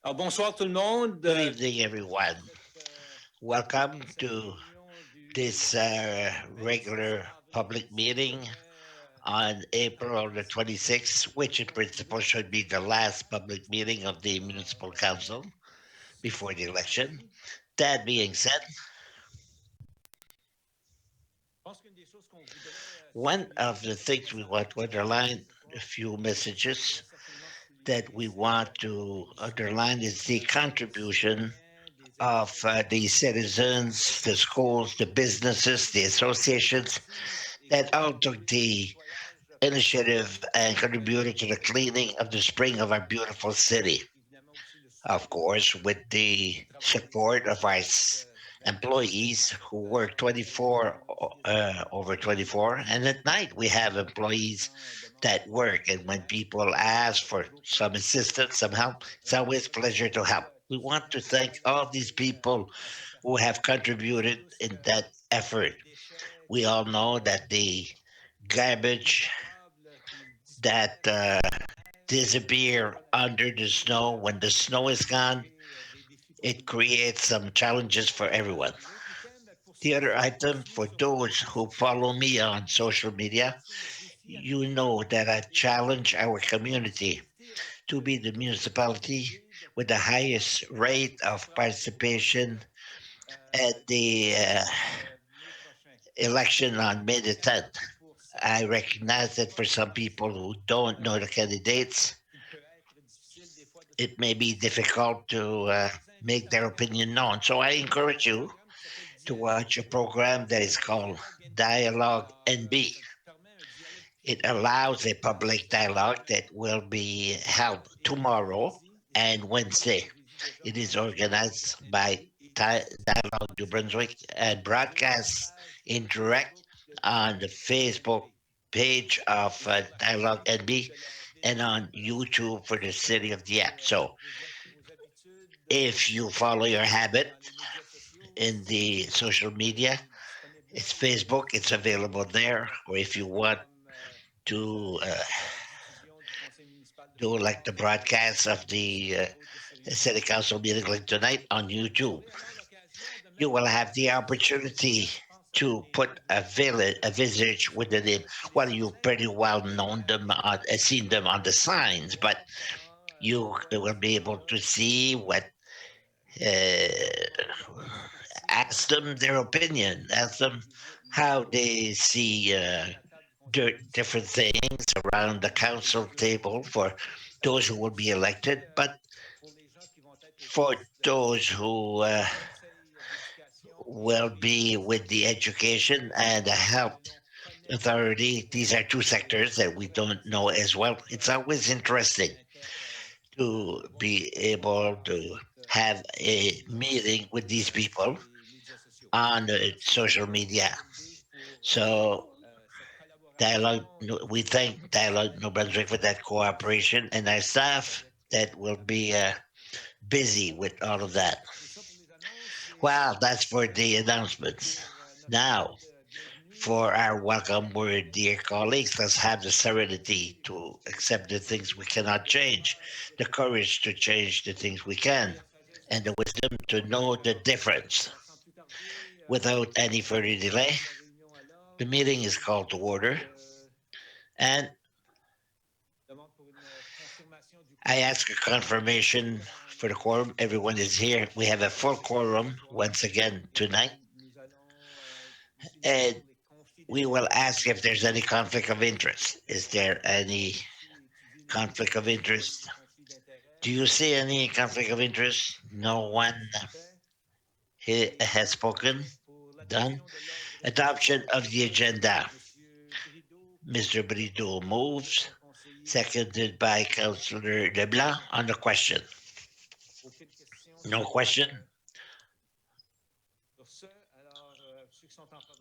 Bonsoir tout le monde. Good evening, everyone. Welcome to this regular public meeting on April the 26th, which in principle should be the last public meeting of the Municipal Council before the election. That being said, one of the things we want to underline, a few messages that we want to underline is the contribution of the citizens, the schools, the businesses, the associations that all took the initiative and contributed to the cleaning of the spring of our beautiful city. Of course, with the support of our employees who work 24 over 24. And at night, we have employees that work. And when people ask for some assistance, some help, it's always a pleasure to help. We want to thank all these people who have contributed in that effort. We all know that the garbage that disappear under the snow when the snow is gone, it creates some challenges for everyone. The other item for those who follow me on social media, you know that I challenge our community to be the municipality with the highest rate of participation at the election on May the 10th. I recognize that for some people who don't know the candidates, it may be difficult to make their opinion known. So I encourage you to watch a program that is called Dialogue NB. It allows a public dialogue that will be held tomorrow and Wednesday. It is organized by Dialogue New-Brunswick and broadcast in direct on the Facebook page of Dialogue NB and on YouTube for the city of Dieppe. So if you follow your habit in the social media, it's Facebook, it's available there. Or if you want to do like the broadcast of the city council meeting like tonight on YouTube, you will have the opportunity to put a visage with the name. Well, you pretty well known them, seen them on the signs, but you will be able to see what ask them their opinion, ask them how they see different things around the council table for those who will be elected, but for those who will be with the education and the health authority, these are two sectors that we don't know as well. It's always interesting to be able to have a meeting with these people on social media. So Dialogue, we thank Dialogue New Brunswick for that cooperation and our staff that will be busy with all of that. Well, that's for the announcements. Now, for our welcome word, dear colleagues, let's have the serenity to accept the things we cannot change, the courage to change the things we can, and the wisdom to know the difference. Without any further delay, the meeting is called to order, and I ask a confirmation for the quorum. Everyone is here. We have a full quorum once again tonight, and we will ask if there's any conflict of interest. Is there any conflict of interest? Do you see any conflict of interest? No one has spoken. Done. Adoption of the agenda. Mr. Brito moves, seconded by Councillor Leblanc on the question. No question.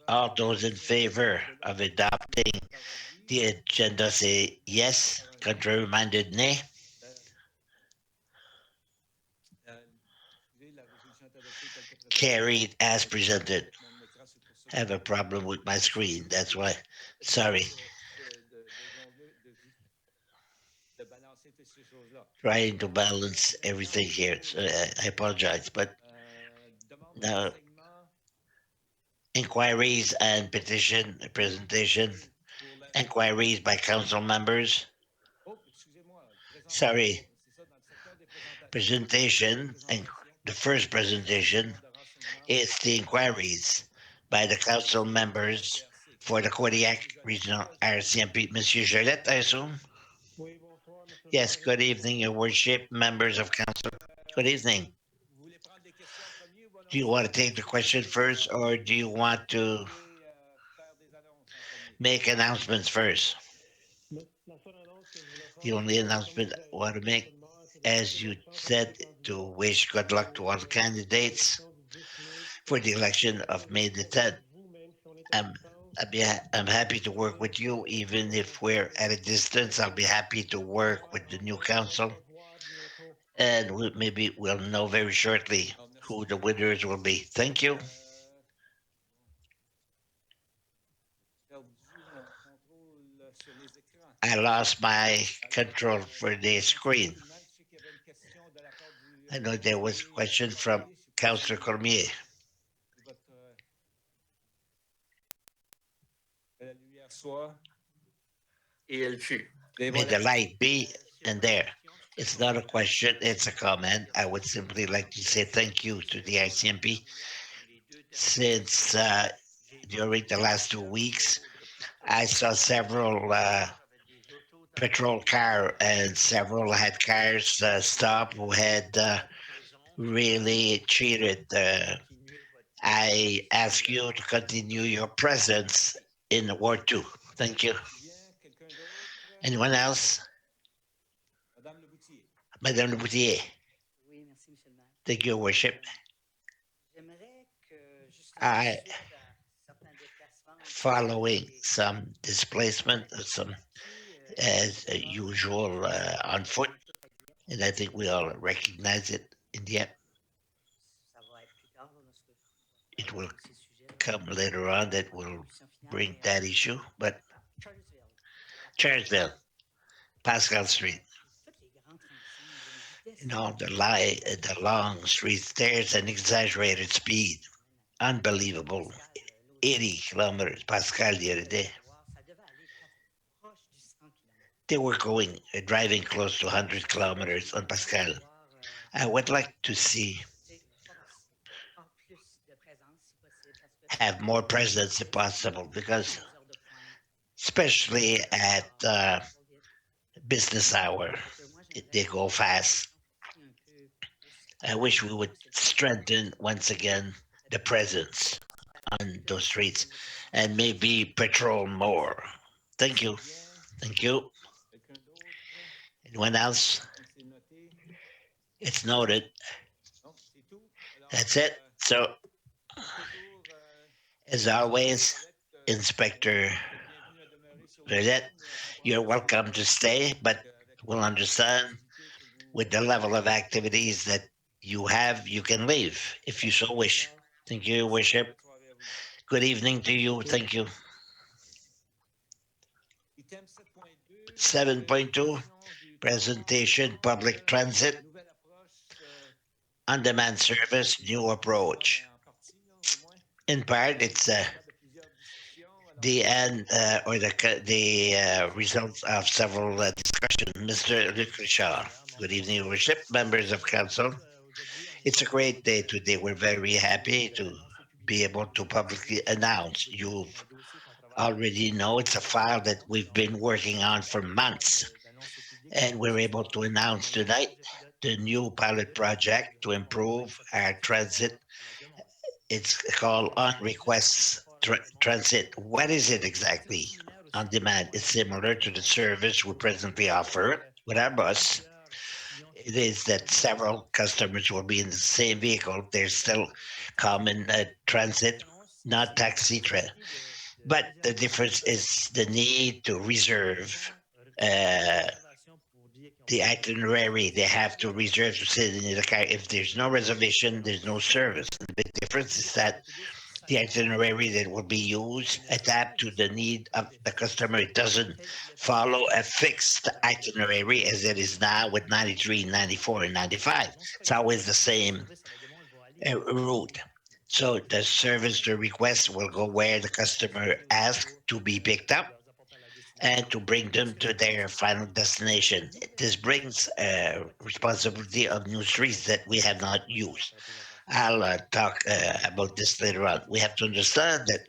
All those in favor of adopting the agenda say yes. Contrary minded, nay. Carried as presented. I have a problem with my screen. That's why. Sorry. trying to balance everything here. So I apologize, but now inquiries and petition presentation, inquiries by council members. Sorry, presentation and the first presentation is the inquiries by the council members for the Kodiak Regional RCMP. Monsieur Gillette, I assume? Yes, good evening, Your Worship, members of council. Good evening. Do you want to take the question first or do you want to make announcements first? The only announcement I want to make, as you said, to wish good luck to all the candidates for the election of May the 10th. I'm, I'm happy to work with you, even if we're at a distance. I'll be happy to work with the new council, and maybe we'll know very shortly who the winners will be. Thank you. I lost my control for the screen. I know there was a question from Councillor Cormier. May the light be in there. It's not a question, it's a comment. I would simply like to say thank you to the ICMP since during the last 2 weeks, I saw several patrol car and several had cars stop who had really cheated. I ask you to continue your presence in Ward 2. Thank you. Anyone else? Madame Le Boutier. Thank you, Your Worship. I following some displacement, some as usual on foot, and I think we all recognize it in the end. It will come later on that will bring that issue, but Charlesville, Pascal Street, the long streets, there's an exaggerated speed, unbelievable, 80 kilometers, Pascal the other day. They were driving close to 100 kilometers on Pascal. I would like to see have more presence if possible, because especially at business hour, they go fast. I wish we would strengthen once again the presence on those streets and maybe patrol more. Thank you. Thank you. Anyone else? It's noted. That's it. So, as always, Inspector Vedette, you're welcome to stay, but we'll understand with the level of activities that you have, you can leave if you so wish. Thank you, Your Worship. Good evening to you. Thank you. 7.2 presentation public transit on-demand service new approach. In part, it's the end or the results of several discussions. Mr. Luc Richard, good evening, Your Worship, members of council. It's a great day today. We're very happy to be able to publicly announce. You already know it's a file that we've been working on for months, and we're able to announce tonight the new pilot project to improve our transit. It's called on request transit. What is it exactly? On demand. It's similar to the service we presently offer with our bus. It is that several customers will be in the same vehicle. There's still common transit, not taxi. But the difference is the need to reserve uh, the itinerary. They have to reserve to sit in the car. If there's no reservation, there's no service. And the big difference is that the itinerary that will be used adapt to the need of the customer. It doesn't follow a fixed itinerary as it is now with 93, 94, and 95. It's always the same route. So the service, the request will go where the customer asks to be picked up and to bring them to their final destination. This brings responsibility of new streets that we have not used. I'll talk about this later on. We have to understand that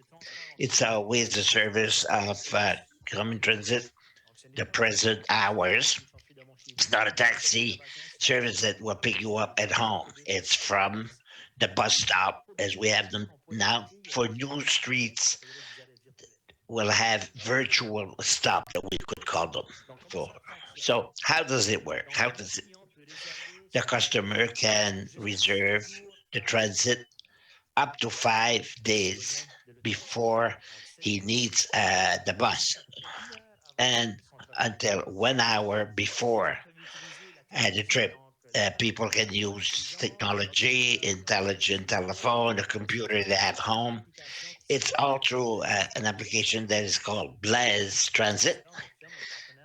it's always the service of common transit, the present hours. It's not a taxi service that will pick you up at home. It's from the bus stop as we have them now. For new streets, we'll have virtual stop that we could call them for. So how does it work? How does it, the customer can reserve the transit up to 5 days before he needs the bus and until 1 hour before the trip. People can use technology, intelligent telephone, a computer they have home. It's all through an application that is called Blaze Transit.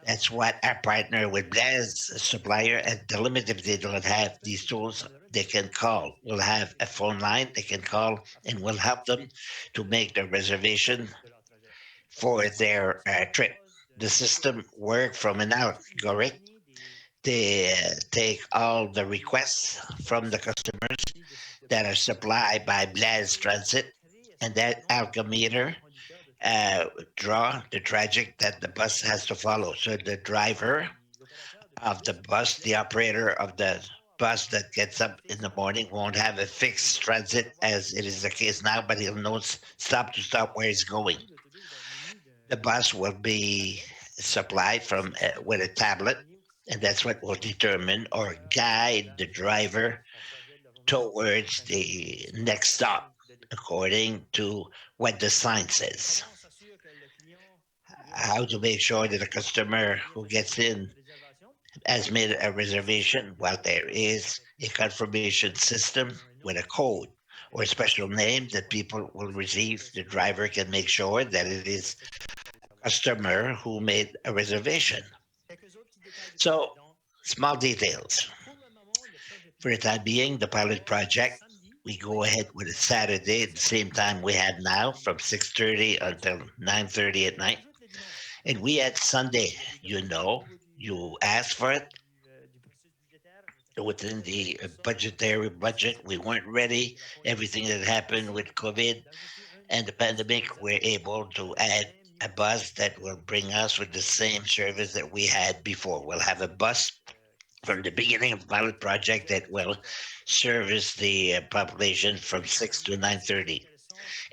That's what our partner with Blaze supplier at the limit. If they don't have these tools, they can call. We'll have a phone line they can call, and we'll help them to make the reservation for their trip. The system work from an algorithm. They take all the requests from the customers that are supplied by Blaze Transit, and that algometer uh, draw the tragic that the bus has to follow. So the driver of the bus, the operator of the bus that gets up in the morning won't have a fixed transit as it is the case now, but he'll know stop to stop where he's going. The bus will be supplied from with a tablet, and that's what will determine or guide the driver towards the next stop according to what the sign says. How to make sure that a customer who gets in has made a reservation. Well, there is a confirmation system with a code or a special name that people will receive. The driver can make sure that it is a customer who made a reservation. So, small details. For the time being, the pilot project, we go ahead with a Saturday at the same time we have now from 6:30 until 9:30 at night. And we had Sunday, you asked for it within the budgetary budget. We weren't ready. Everything that happened with COVID and the pandemic, we're able to add a bus that will bring us with the same service that we had before. We'll have a bus from the beginning of the pilot project that will service the population from 6 to 9:30.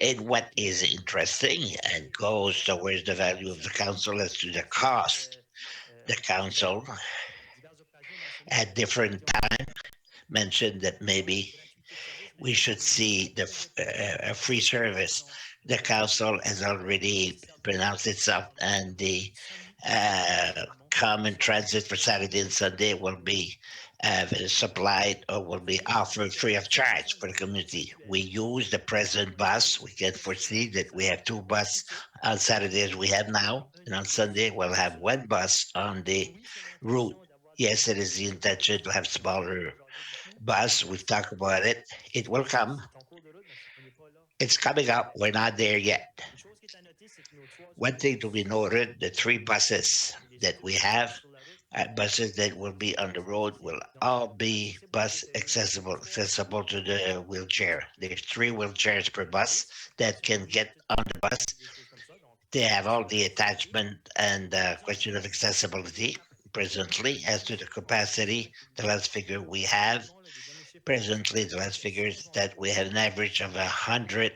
And what is interesting and goes towards the value of the council as to the cost, the council at different times mentioned that maybe we should see a free service. The council has already pronounced itself, and the common transit for Saturday and Sunday will be supplied or will be offered free of charge for the community. We use the present bus. We can foresee that we have two buses on Saturdays we have now, and on Sunday we'll have one bus on the route. Yes, it is the intention to have smaller bus. We've talked about it. It will come. It's coming up. We're not there yet. One thing to be noted, the three buses that we have, buses that will be on the road, will all be bus accessible to the wheelchair. There's three wheelchairs per bus that can get on the bus. They have all the attachment and question of accessibility presently. As to the capacity, the last figure we have presently, the last figures that we have an average of 100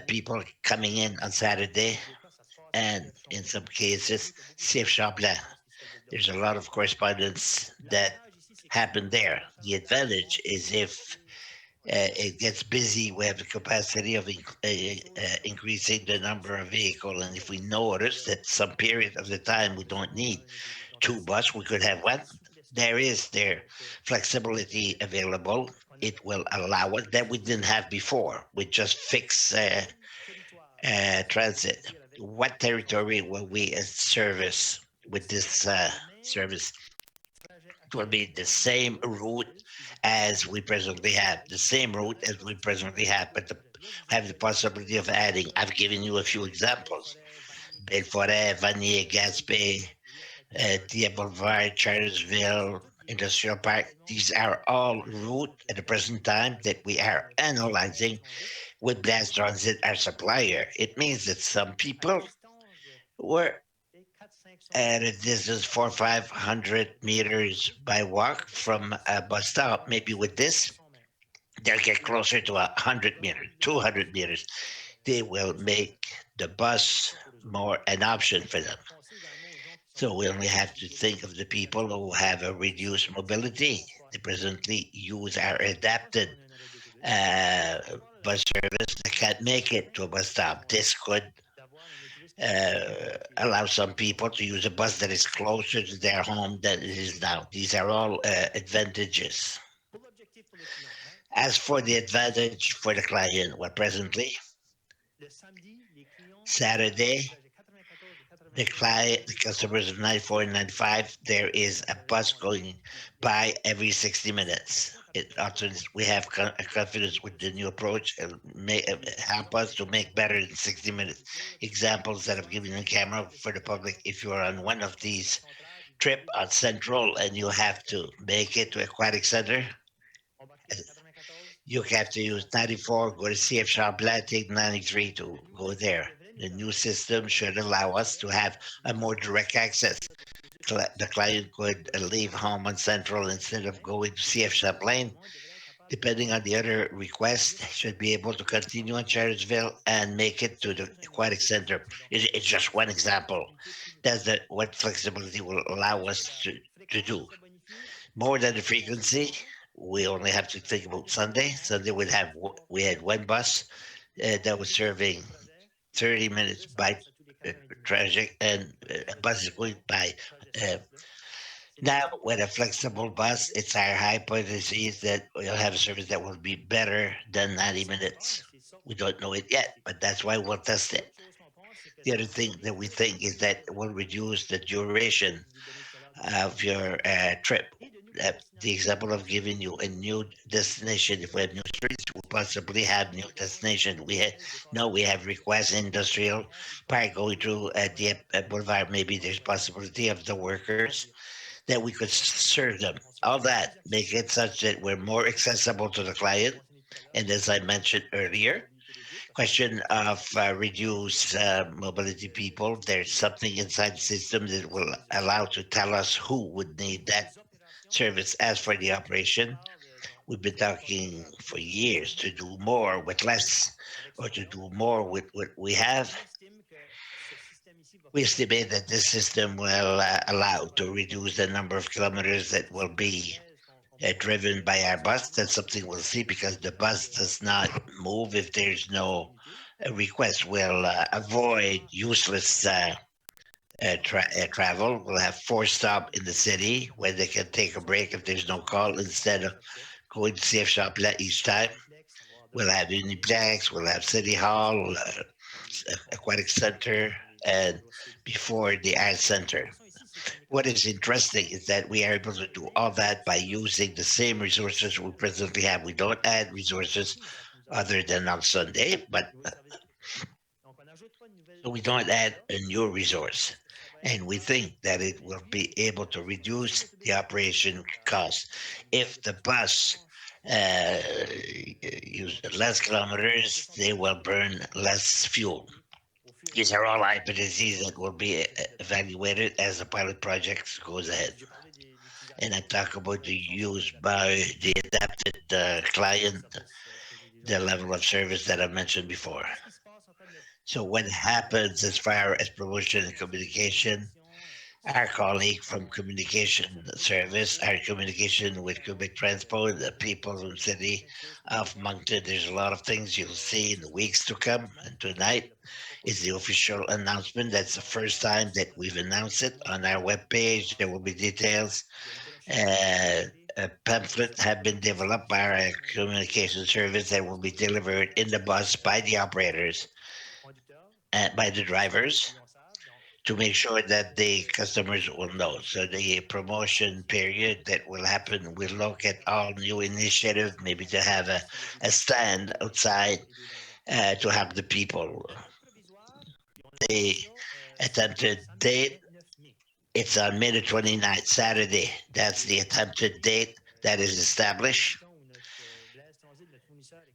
people coming in on Saturday, and in some cases, safe Champlain. There's a lot of correspondence that happened there. The advantage is if it gets busy, we have the capacity of increasing the number of vehicles. And if we notice that some period of the time we don't need two bus, we could have one. There is flexibility available. it will allow us that we didn't have before. We just fix transit. What territory will we service with this service? It will be the same route as we presently have, the same route as we presently have, but have the possibility of adding. I've given you a few examples: Belfort, Vanier, Gaspé, Dieppe Boulevard, Charlersville, Industrial Park. These are all routes at the present time that we are analyzing with Blast Transit, our supplier. It means that some people were at a distance 400 or 500 meters by walk from a bus stop. Maybe with this, they'll get closer to 100 meters, 200 meters. They will make the bus more an option for them. So we only have to think of the people who have a reduced mobility. They presently use our adapted uh, bus service that can't make it to a bus stop. This could allow some people to use a bus that is closer to their home than it is now. These are all advantages. As for the advantage for the client, well, presently, Saturday, the customers of 94 and 95, there is a bus going by every 60 minutes. It also we have confidence with the new approach and may help us to make better in 60 minutes. Examples that I've given on camera for the public: if you are on one of these trip on Central and you have to make it to Aquatic Center, you have to use 94, go to CF Champlain, take 93 to go there. The new system should allow us to have a more direct access. The client could leave home on Central instead of going to CF Champlain. Depending on the other request, should be able to continue on Charlottesville and make it to the aquatic center. It's just one example. That's what flexibility will allow us to do. More than the frequency, we only have to think about Sunday. Sunday we had one bus that was serving 30 minutes by traffic, and a bus is going by. Uh, Now, with a flexible bus, it's our hypothesis that we'll have a service that will be better than 90 minutes. We don't know it yet, but that's why we'll test it. The other thing that we think is that it will reduce the duration of your trip. The example of giving you a new destination, if we have new streets, we'll possibly have new destination. We have requests industrial park going through the boulevard. Maybe there's possibility of the workers that we could serve them. All that make it such that we're more accessible to the client. And as I mentioned earlier, question of reduce mobility people, there's something inside the system that will allow to tell us who would need that service. As for the operation, we've been talking for years to do more with less, or to do more with what we have. We estimate that this system will allow to reduce the number of kilometers that will be driven by our bus. That's something we'll see, because the bus does not move if there's no request. We'll avoid useless travel. We'll have four stop in the city where they can take a break if there's no call, instead of going to CF Shop each time. We'll have Uniplex, we'll have City Hall, Aquatic Center, and before the Art Center. What is interesting is that we are able to do all that by using the same resources we presently have. We don't add resources other than on Sunday, but so we don't add a new resource. And we think that it will be able to reduce the operation cost. If the bus uh, use less kilometers, they will burn less fuel. These are all hypotheses that will be evaluated as the pilot project goes ahead. And I talk about the use by the adapted client, the level of service that I mentioned before. So what happens as far as promotion and communication? Our colleague from communication service, our communication with Quebec Transport, the people from the city of Moncton, there's a lot of things you'll see in the weeks to come. And tonight is the official announcement. That's the first time that we've announced it on our webpage. There will be details, uh, pamphlets have been developed by our communication service that will be delivered in the bus by the operators and by the drivers to make sure that the customers will know. So the promotion period that will happen, we'll look at all new initiatives, maybe to have a stand outside to help the people. The attempted date, it's on May the 29th, Saturday. That's the attempted date that is established.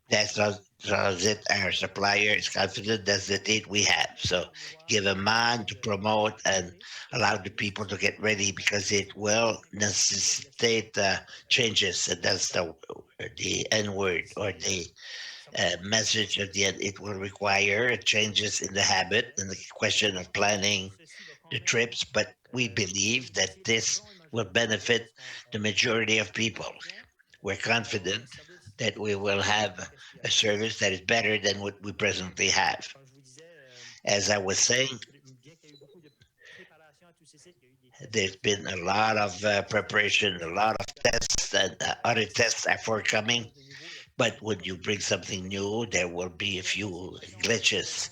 That's it. Our supplier is confident that's the date we have. So give a man to promote and allow the people to get ready because it will necessitate changes. And that's the N word or the message at the end. It will require changes in the habit and the question of planning the trips. But we believe that this will benefit the majority of people. We're confident that we will have a service that is better than what we presently have. As I was saying, there's been a lot of preparation, a lot of tests, and other tests are forthcoming. But when you bring something new, there will be a few glitches.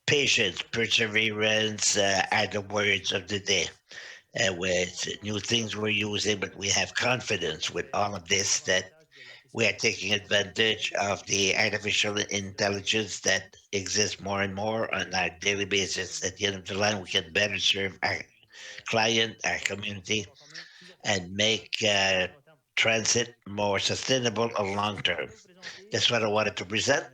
Patience, perseverance are the words of the day. With new things we're using, but we have confidence with all of this that we are taking advantage of the artificial intelligence that exists more and more on our daily basis. At the end of the line, we can better serve our client, our community, and make transit more sustainable and long term. That's what I wanted to present.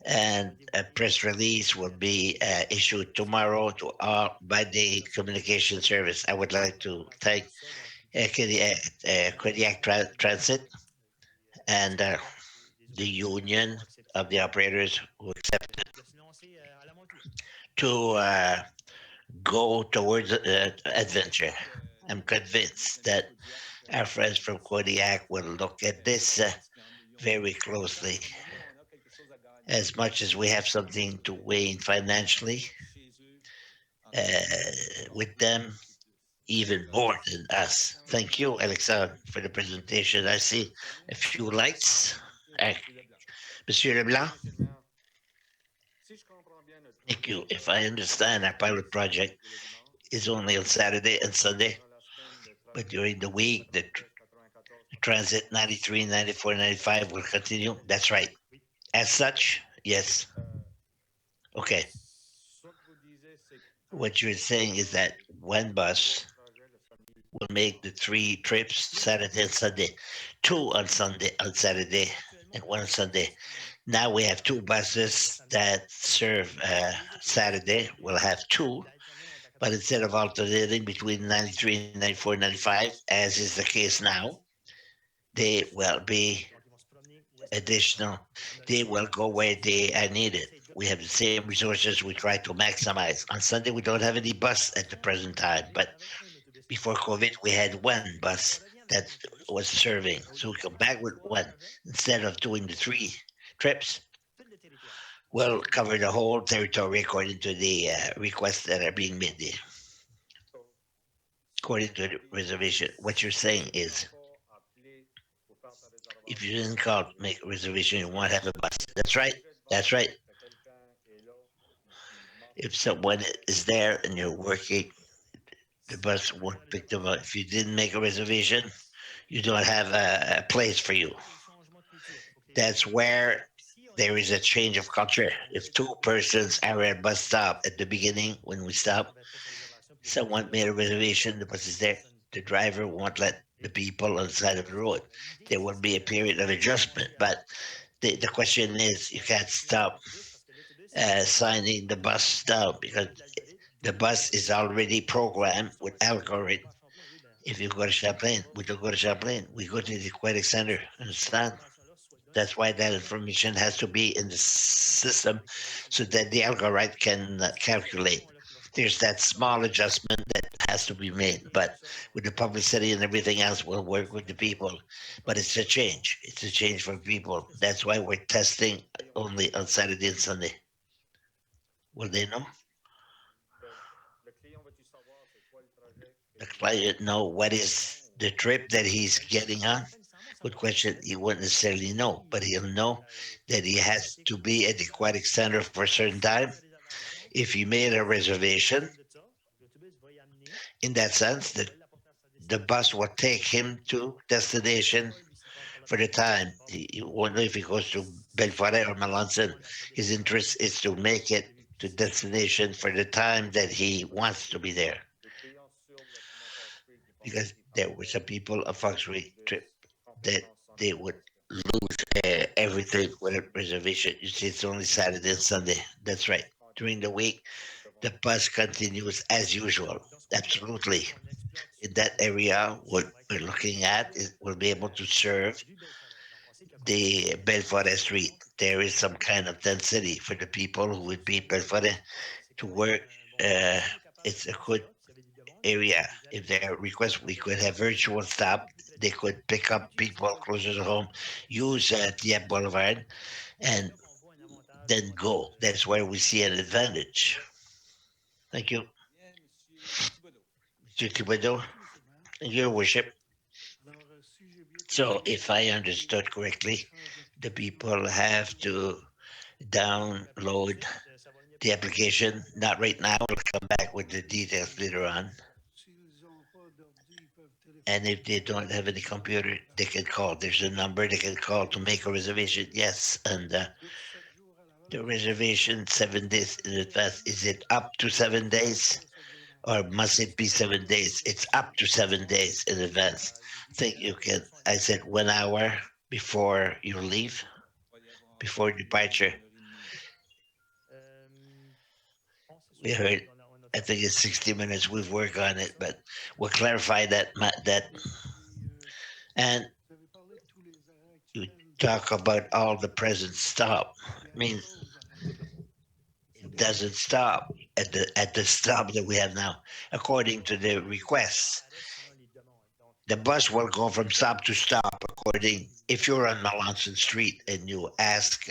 And a press release will be issued tomorrow to all by the communication service. I would like to thank Transit and the union of the operators who accepted to go towards adventure. I'm convinced that our friends from Kodiak will look at this very closely. As much as we have something to weigh financially with them, even more than us. Thank you, Alexandre, for the presentation. I see a few lights. Uh, Monsieur Leblanc, thank you. If I understand, our pilot project is only on Saturday and Sunday, but during the week, the Transit 93, 94, 95 will continue. That's right. As such, yes. Okay. What you're saying is that one bus will make the three trips Saturday and Sunday, two on Saturday, and one on Sunday. Now we have two buses that serve Saturday. We'll have two, but instead of alternating between 93, 94, 95, as is the case now, they will be additional. They will go where they are needed. We have the same resources we try to maximize. On Sunday, we don't have any bus at the present time, but before COVID, we had one bus that was serving. So we come back with one instead of doing the three trips. We'll cover the whole territory according to the requests that are being made there, according to the reservation. What you're saying is, if you didn't call to make a reservation, you won't have a bus. That's right. That's right. If someone is there and you're working, the bus won't pick them up. If you didn't make a reservation, you don't have a place for you. That's where there is a change of culture. If two persons are at a bus stop at the beginning when we stop, someone made a reservation, the bus is there. The driver won't let the people on the side of the road. There will be a period of adjustment, but the question is you can't stop signing the bus down because the bus is already programmed with algorithm. If you go to Champlain, we don't go to Champlain. We go to the aquatic center. Understand? That's why that information has to be in the system so that the algorithm can calculate. There's that small adjustment that has to be made, but with the publicity and everything else, we'll work with the people. But it's a change. It's a change for people. That's why we're testing only on Saturday and Sunday. Will they know? The client know what is The trip that he's getting on, good question. He wouldn't necessarily know, but he'll know that he has to be at the aquatic center for a certain time. If he made a reservation, in that sense, the bus will take him to destination for the time. He won't know if he goes to Belfort or Melanson. His interest is to make it to destination for the time that he wants to be there. Because there were some people a Foxbury trip that they would lose everything with a reservation. You see, it's only Saturday and Sunday. That's right. During the week, the bus continues as usual. Absolutely. In that area, what we're looking at is we'll be able to serve the Belfort Street. There is some kind of density for the people who would be Belfort to work. Uh, it's a good area. If their request, we could have virtual stop. They could pick up people closer to home, use Dieppe Boulevard, and then go. That's where we see an advantage. Thank you, Mr. Thibodeau. Your worship. So, if I understood correctly, the people have to download the application. Not right now. We'll come back with the details later on. And if they don't have any computer, they can call. There's a number they can call to make a reservation. Yes, and the reservation 7 days in advance. Is it up to 7 days, or must it be 7 days? It's up to 7 days in advance. I think you can. I said 1 hour before you leave, before departure. We heard. I think it's 60 minutes. We've worked on it, but we'll clarify that. And you talk about all the present stop. I mean, it doesn't stop at the stop that we have now. According to the requests, the bus will go from stop to stop. According, if you're on Melanson Street and you ask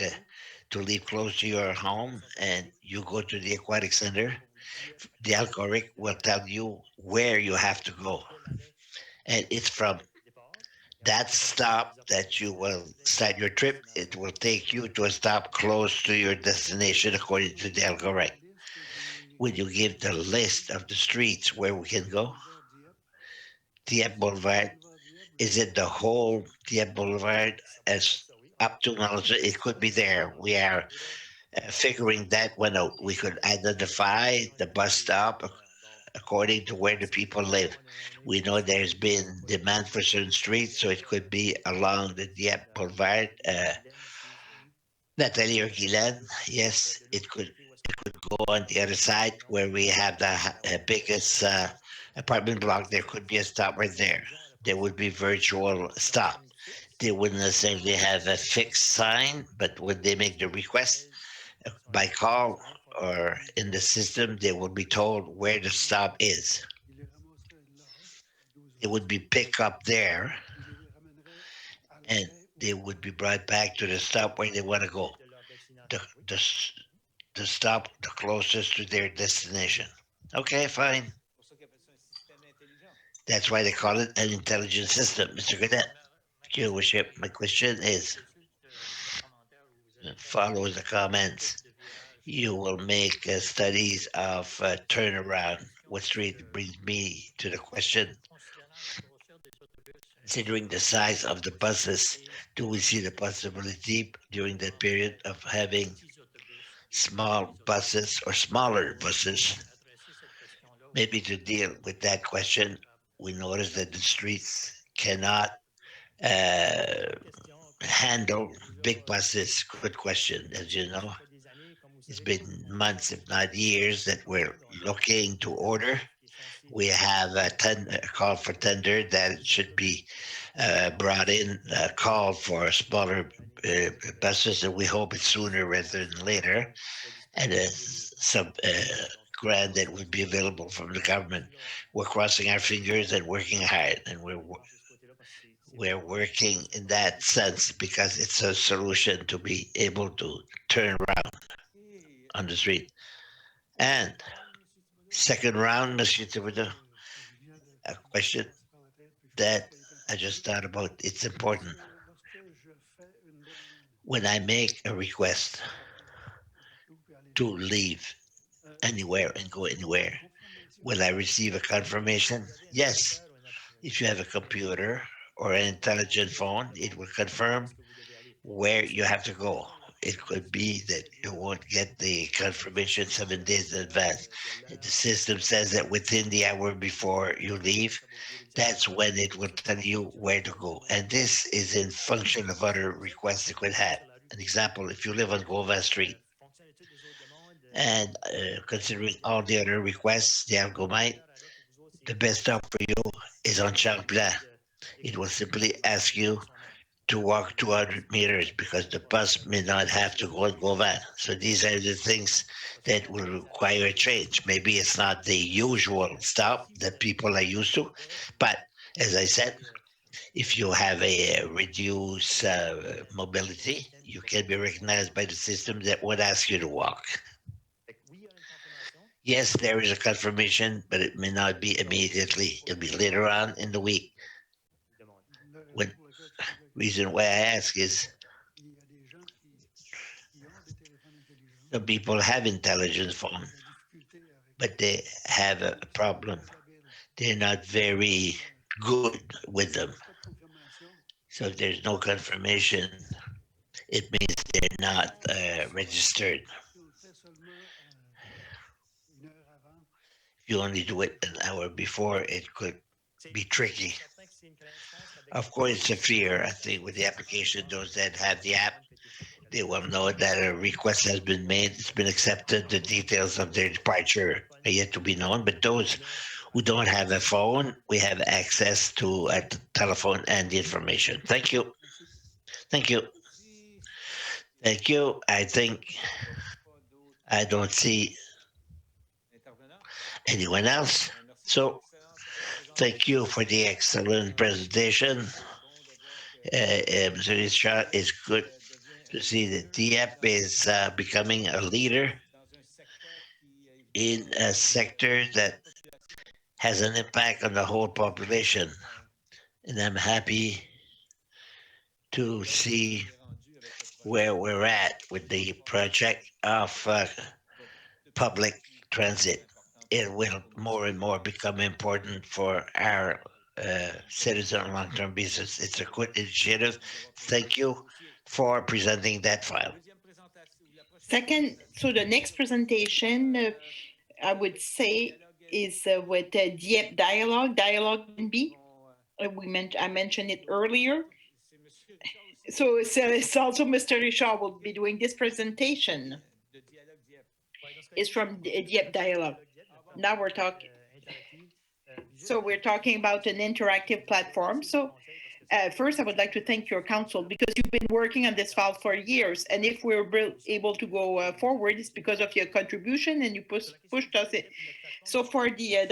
to leave close to your home and you go to the aquatic center, the algorithmic will tell you where you have to go, and it's from that stop that you will start your trip. It will take you to a stop close to your destination according to the algorithm. When you give the list of the streets where we can go, Dieppe Boulevard, is it the whole Dieppe Boulevard as up to knowledge? It could be there. We are figuring that one out. We could identify the bus stop according to where the people live. We know there's been demand for certain streets, so it could be along the Dieppe Boulevard. Nathalie or Guylaine, yes, it could go on the other side where we have the biggest apartment block. There could be a stop right there. There would be virtual stop. They wouldn't necessarily have a fixed sign, but when they make the request by call or in the system, they will be told where the stop is. It would be picked up there, and they would be brought back to the stop where they want to go. The, the, the stop the closest to their destination. Okay, fine. That's why they call it an intelligent system, Mr. Cadet. Your worship, my question is, follow the comments. You will make studies of turnaround. What street brings me to the question, considering the size of the buses, do we see the possibility during that period of having small buses or smaller buses? Maybe to deal with that question, we notice that the streets cannot uh, handle big buses. Good question. As you know, it's been months, if not years, that we're looking to order. We have a call for tender that it should be brought in, a call for smaller buses, and we hope it's sooner rather than later. And some grant that would be available from the government. We're crossing our fingers and working hard, and we're working in that sense because it's a solution to be able to turn around on the street. And second round, Monsieur Thibodeau, a question. that I just thought about. It's important when I make a request to leave anywhere and go anywhere. Will I receive a confirmation? Yes. If you have a computer or an intelligent phone, it will confirm where you have to go. It could be that you won't get the confirmation 7 days in advance. The system says that within the hour before you leave, that's when it will tell you where to go. And this is in function of other requests it could have. An example, if you live on Gova Street, and considering all the other requests they have go by, the best stop for you is on Champlain. It will simply ask you to walk 200 meters because the bus may not have to go and go van. So these are the things that will require a change. Maybe it's not the usual stop that people are used to, but as I said, if you have a reduced mobility, you can be recognized by the system that would ask you to walk. Yes, there is a confirmation, but it may not be immediately. It'll be later on in the week. When reason why I ask is some people have intelligence phone, but they have a problem. They're not very good with them. So if there's no confirmation, it means they're not registered. If you only do it an hour before, it could be tricky. Of course, it's a fear. I think with the application, those that have the app, they will know that a request has been made, it's been accepted, the details of their departure are yet to be known. But those who don't have a phone, we have access to a telephone and the information. Thank you. Thank you. Thank you. I think I don't see anyone else. So thank you for the excellent presentation. Mr. Richard, it's good to see that Dieppe is becoming a leader in a sector that has an impact on the whole population. And I'm happy to see where we're at with the project of public transit. It will more and more become important for our citizen on long-term basis. It's a good initiative. Thank you for presenting that file. Second, so the next presentation, I would say, is with Dieppe Dialogue, Dialogue NB. I mentioned it earlier. So it's also Mr. Richard will be doing this presentation. It's from Dieppe Dialogue. Now we're talking. So we're talking about an interactive platform. So first, I would like to thank your council because you've been working on this file for years. And if we're able to go forward, it's because of your contribution and you pushed us. So for the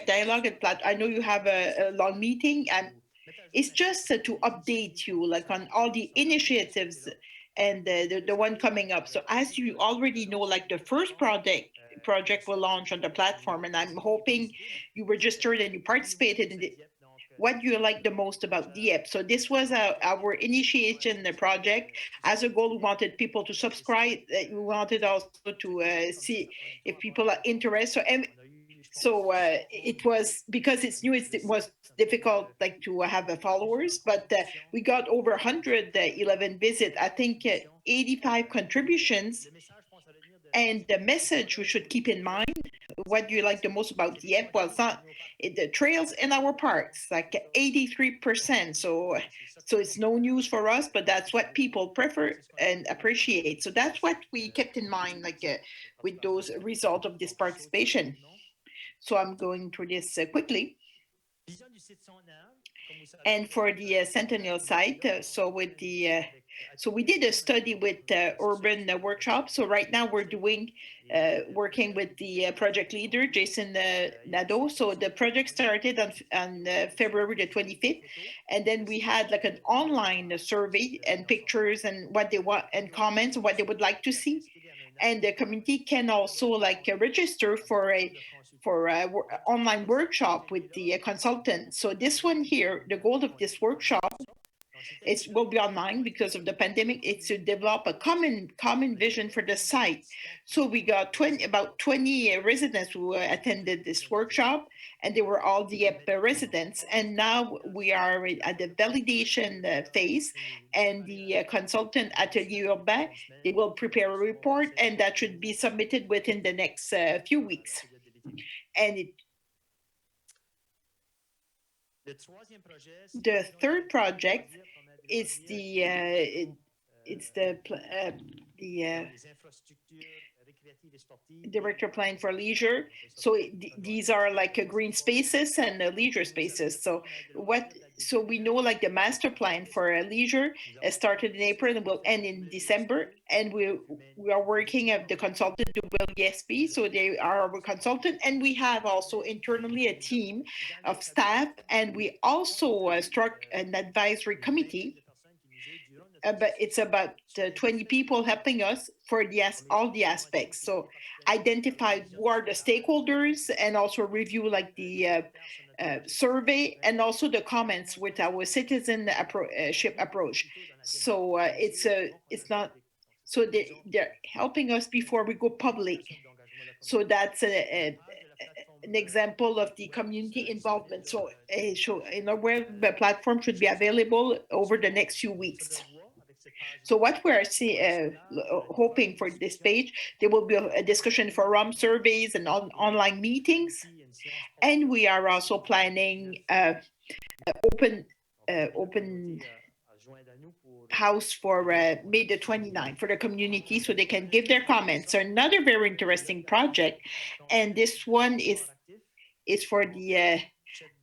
dialogue and I know you have a long meeting, and it's just to update you like on all the initiatives and the one coming up. So as you already know, like the first project will launch on the platform, and I'm hoping you registered and you participated in it. What do you like the most about Dieppe? So this was our initiation project. As a goal, we wanted people to subscribe. We wanted also to see if people are interested. So it was because it's new. It was difficult, like to have followers, but we got over 111 visits. I think 85 contributions, and the message we should keep in mind. What do you like the most about Dieppe? Well, it's not the trails in our parks, like 83%. So it's no news for us, but that's what people prefer and appreciate. So that's what we kept in mind, like with those results of this participation. So I'm going through this quickly. And for the Centennial site, so we did a study with urban workshop. So right now we're doing working with the project leader Jason Nadeau. So the project started on February the 25th, and then we had like an online survey and pictures and what they want and comments what they would like to see. and the community can also like register for a online workshop with the consultant. So this one here, the goal of this workshop, it will be online because of the pandemic. It's to develop a common vision for the site. So we got about 20 residents who attended this workshop, and they were all Dieppe residents. And now we are at the validation phase, and the consultant Atelier Urbain, they will prepare a report, and that should be submitted within the next few weeks. And the third project is it's the director plan for leisure. So these are like green spaces and leisure spaces. So we know like the master plan for leisure started in April and will end in December, and we are working at the consultant to build ESP, so they are our consultant, and we have also internally a team of staff, and we also struck an advisory committee, but it's about 20 people helping us for all the aspects. So identify who are the stakeholders and also review like the survey and also the comments with our citizenship approach. So it's not, so they're helping us before we go public. So that's an example of the community involvement. So, in our web platform should be available over the next few weeks. So what we're hoping for this page, there will be a discussion forum, surveys, and online meetings. And we are also planning open open house for May the 29th for the community so they can give their comments. So another very interesting project, and this one is for the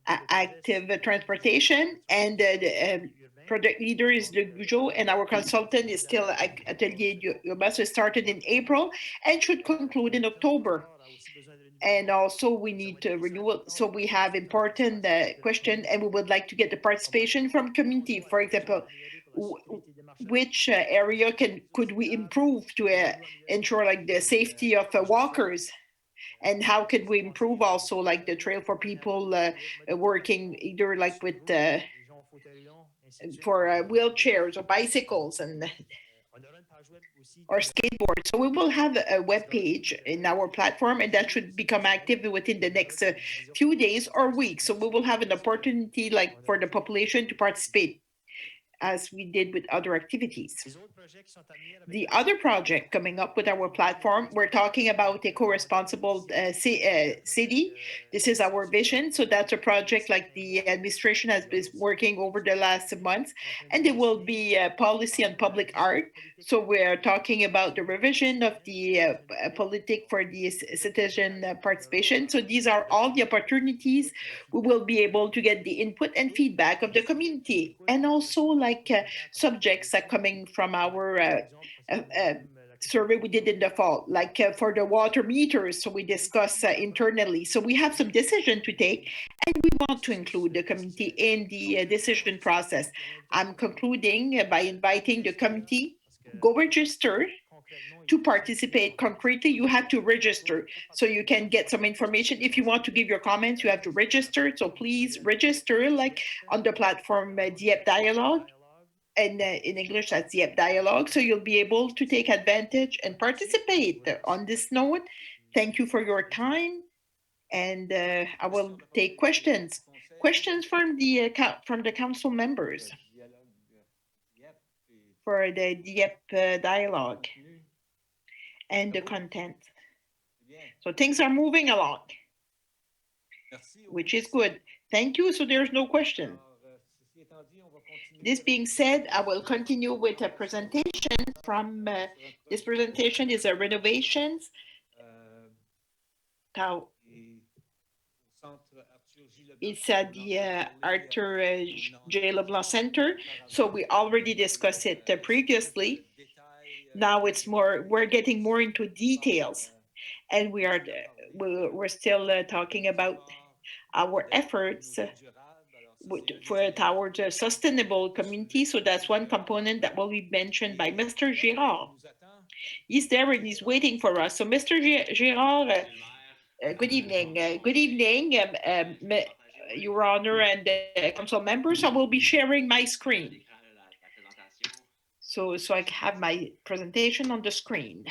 active transportation, and the project leader is Luc Bugeaud, and our consultant is still Atelier Urbain. So it started in April and should conclude in October. And also we need to renewal. So we have important question, and we would like to get the participation from community. For example, which area could we improve to ensure like the safety of walkers, and how could we improve also like the trail for people working either like with for wheelchairs or bicycles and or skateboard. So we will have a web page in our platform, and that should become active within the next few days or weeks. So we will have an opportunity like for the population to participate as we did with other activities. The other project coming up with our platform, we're talking about a co-responsible city. This is our vision. So that's a project like the administration has been working over the last months, and there will be a policy on public art. So we're talking about the revision of the politic for the citizen participation. So these are all the opportunities we will be able to get the input and feedback of the community, and also like subjects are coming from our survey we did in the fall, like for the water meters. So we discuss internally. So we have some decision to take, and we want to include the community in the decision process. I'm concluding by inviting the community, go register to participate concretely. You have to register so you can get some information. If you want to give your comments, you have to register. So please register like on the platform Dieppe Dialogue, and in English that's Dieppe Dialogue. So you'll be able to take advantage and participate. On this note, thank you for your time, and I will take questions. Questions from the council members for the Dieppe Dialogue and the content. So things are moving along, which is good. Thank you. So there's no question. This being said, I will continue with a presentation from, this presentation is a renovations. It's at the Arthur J. LeBlanc Center. So we already discussed it previously. Now it's more, we're getting more into details, and we're still talking about our efforts towards a sustainable community. So that's one component that will be mentioned by Mr. Girard. He's there and he's waiting for us. So, Mr. Girard, good evening. Good evening, Your Honor and council members. I will be sharing my screen. So I have my presentation on the screen.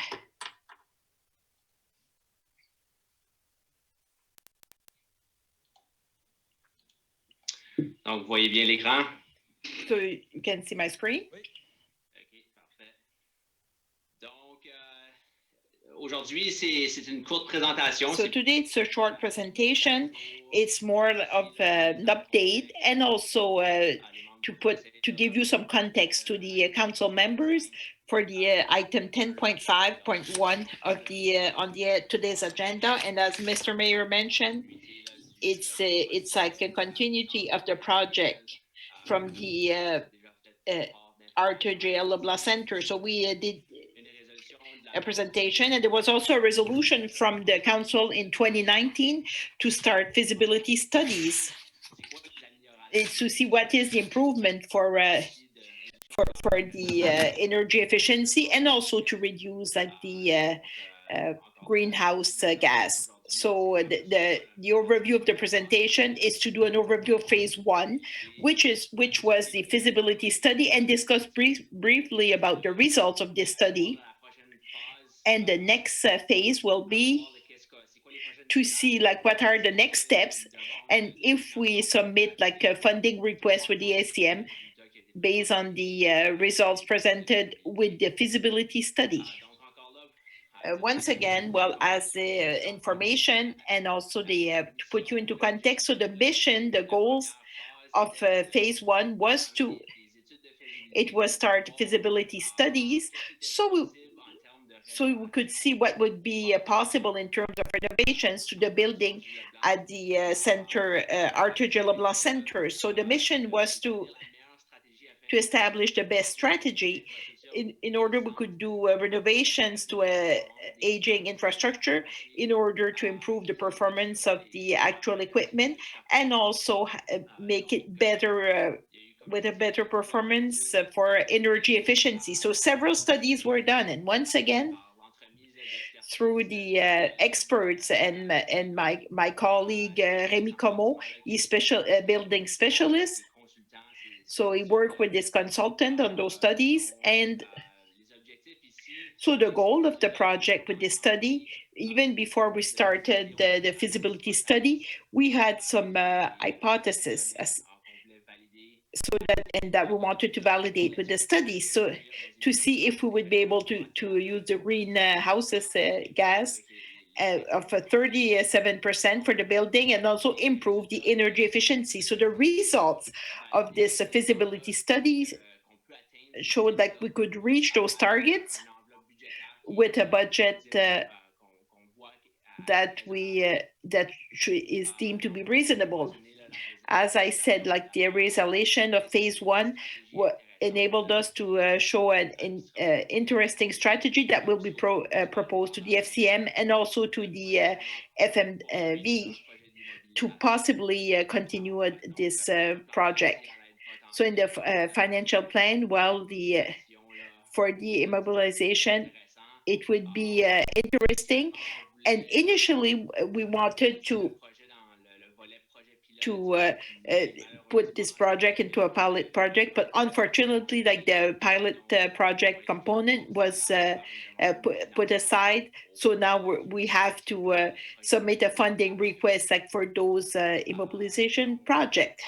Donc, vous voyez bien l'écran? So you can see my screen. OK, parfait. Donc, aujourd'hui, c'est une courte présentation. So today it's a short presentation. It's more of an update and also to give you some context to the council members for the item 10.5.1 of the on the today's agenda. And as Mr. Mayor mentioned, it's like a continuity of the project from the Arthur J. Leblanc Center. So we did a presentation, and there was also a resolution from the council in 2019 to start feasibility studies. It's to see what is the improvement for the energy efficiency and also to reduce like the greenhouse gas. So the overview of the presentation is to do an overview of phase one, which was the feasibility study, and discuss briefly about the results of this study. And the next phase will be to see like what are the next steps, and if we submit like a funding request with the ACM based on the results presented with the feasibility study. Once again, well, as the information and also the to put you into context, so the mission, the goals of phase one was to start feasibility studies, so we could see what would be possible in terms of renovations to the building at the center, Arthur J. Leblanc Center. So the mission was to establish the best strategy in order we could do renovations to aging infrastructure in order to improve the performance of the actual equipment and also make it better with a better performance for energy efficiency. So several studies were done, and once again, through the experts and my colleague Rémi Como, he's building specialist. So he worked with this consultant on those studies, and so the goal of the project with this study, even before we started the feasibility study, we had some hypotheses that we wanted to validate with the study. So to see if we would be able to use the greenhouses gas of 37% for the building and also improve the energy efficiency. So the results of this feasibility study showed that we could reach those targets with a budget that is deemed to be reasonable. As I said, like the realization of phase one enabled us to show an interesting strategy that will be proposed to the FCM and also to the FMV to possibly continue this project. So in the financial plan, for the immobilization, it would be interesting. And initially, we wanted to put this project into a pilot project, but unfortunately, like the pilot project component was put aside. So now we have to submit a funding request like for those immobilization project.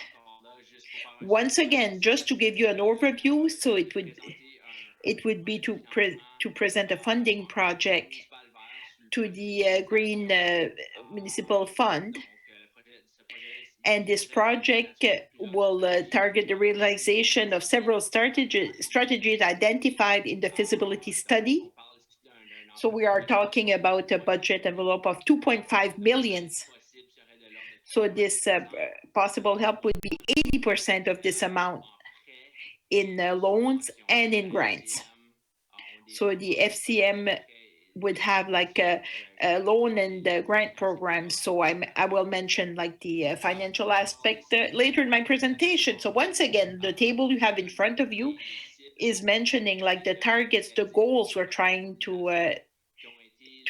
Once again, just to give you an overview, so it would be to present a funding project to the Green Municipal Fund. And this project will target the realization of several strategies identified in the feasibility study. So we are talking about a budget envelope of 2.5 million. So this possible help would be 80% of this amount in loans and in grants. So the FCM would have like a loan and grant program. So I will mention like the financial aspect later in my presentation. So once again, the table you have in front of you is mentioning like the targets, the goals we're trying to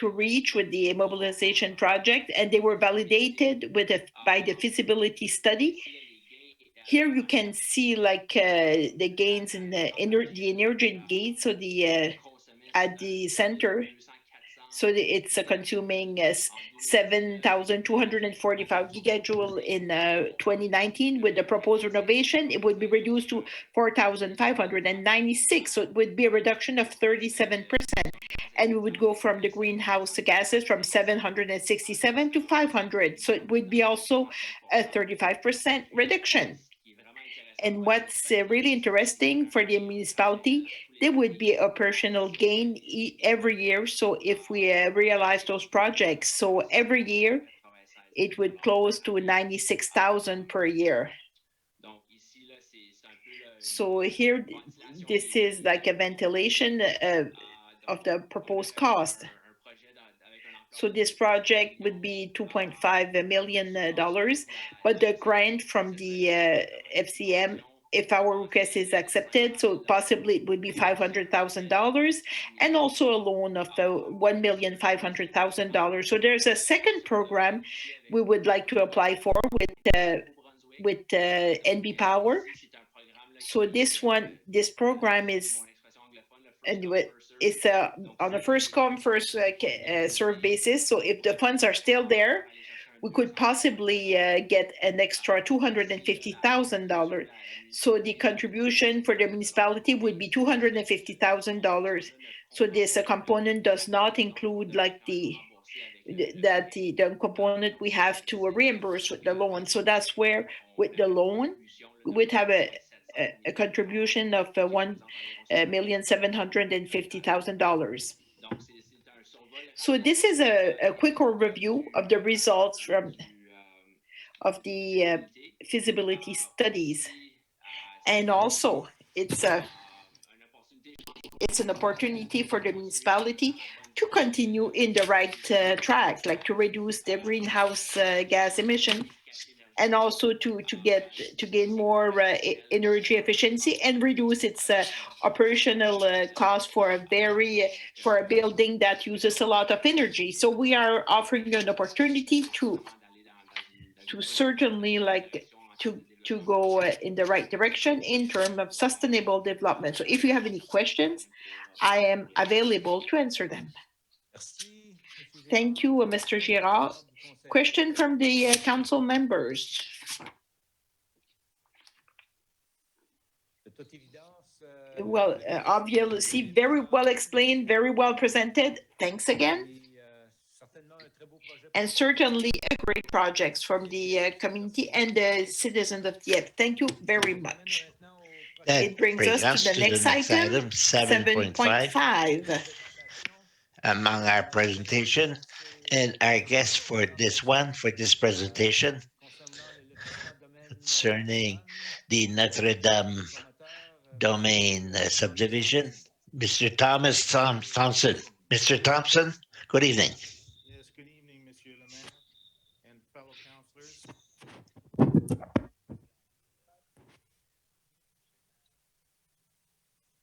reach with the mobilization project, and they were validated by the feasibility study. Here you can see like the gains in the energy gains, so at the center. So it's consuming 7,245 gigajoule in 2019. With the proposed renovation, it would be reduced to 4,596. So it would be a reduction of 37%. And we would go from the greenhouse gases from 767 to 500. So it would be also a 35% reduction. And what's really interesting for the municipality, there would be operational gain every year. So if we realize those projects, so every year it would close to 96,000 per year. So here, this is like a ventilation of the proposed cost. So this project would be $2.5 million, but the grant from the FCM, if our request is accepted, so possibly it would be $500,000, and also a loan of $1,500,000. So there's a second program we would like to apply for with NB Power. So this program is, and it's on a first come first serve basis. So if the funds are still there, we could possibly get an extra $250,000. So the contribution for the municipality would be $250,000. So this component does not include like the component we have to reimburse with the loan. So that's where with the loan we would have a contribution of $1,750,000. So this is a quick overview of the results of the feasibility studies, and also it's an opportunity for the municipality to continue in the right track, like to reduce the greenhouse gas emission, and also to gain more energy efficiency and reduce its operational cost for a building that uses a lot of energy. So we are offering an opportunity to certainly like to go in the right direction in terms of sustainable development. So if you have any questions, I am available to answer them. Thank you, Mr. Girard. Question from the council members. Well, obviously, very well explained, very well presented. Thanks again. And certainly a great projects from the community and the citizens of Dieppe. Thank you very much. It brings us to the next item 7.5. Among our presentation, and our guest for this presentation, concerning the Notre Dame domain subdivision, Mr. Thomas Thompson. Mr. Thompson, good evening. Yes, good evening, Monsieur le Maire and fellow councillors.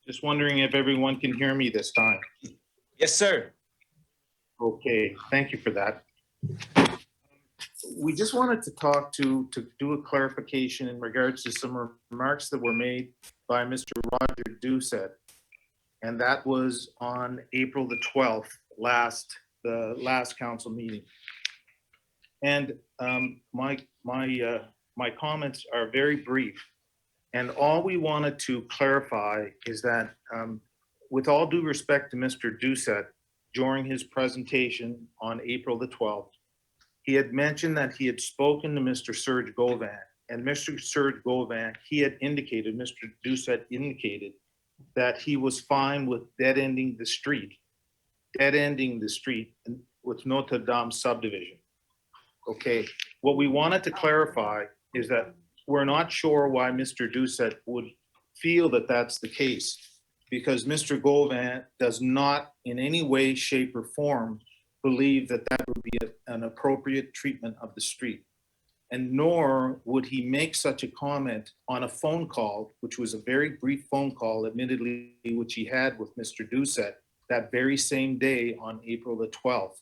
Just wondering if everyone can hear me this time. Yes, sir. Okay, thank you for that. We just wanted to talk to do a clarification in regards to some remarks that were made by Mr. Roger Doucet, and that was on April the 12th, the last council meeting. And my comments are very brief, and all we wanted to clarify is that with all due respect to Mr. Doucet, during his presentation on April the 12th, he had mentioned that he had spoken to Mr. Serge Gauvin, and Mr. Serge Gauvin, Mr. Doucet indicated that he was fine with dead-ending the street with Notre Dame subdivision. Okay, what we wanted to clarify is that we're not sure why Mr. Doucet would feel that that's the case, because Mr. Gauvin does not in any way, shape, or form believe that that would be an appropriate treatment of the street. and nor would he make such a comment on a phone call, which was a very brief phone call, admittedly, which he had with Mr. Doucette that very same day on April the 12th.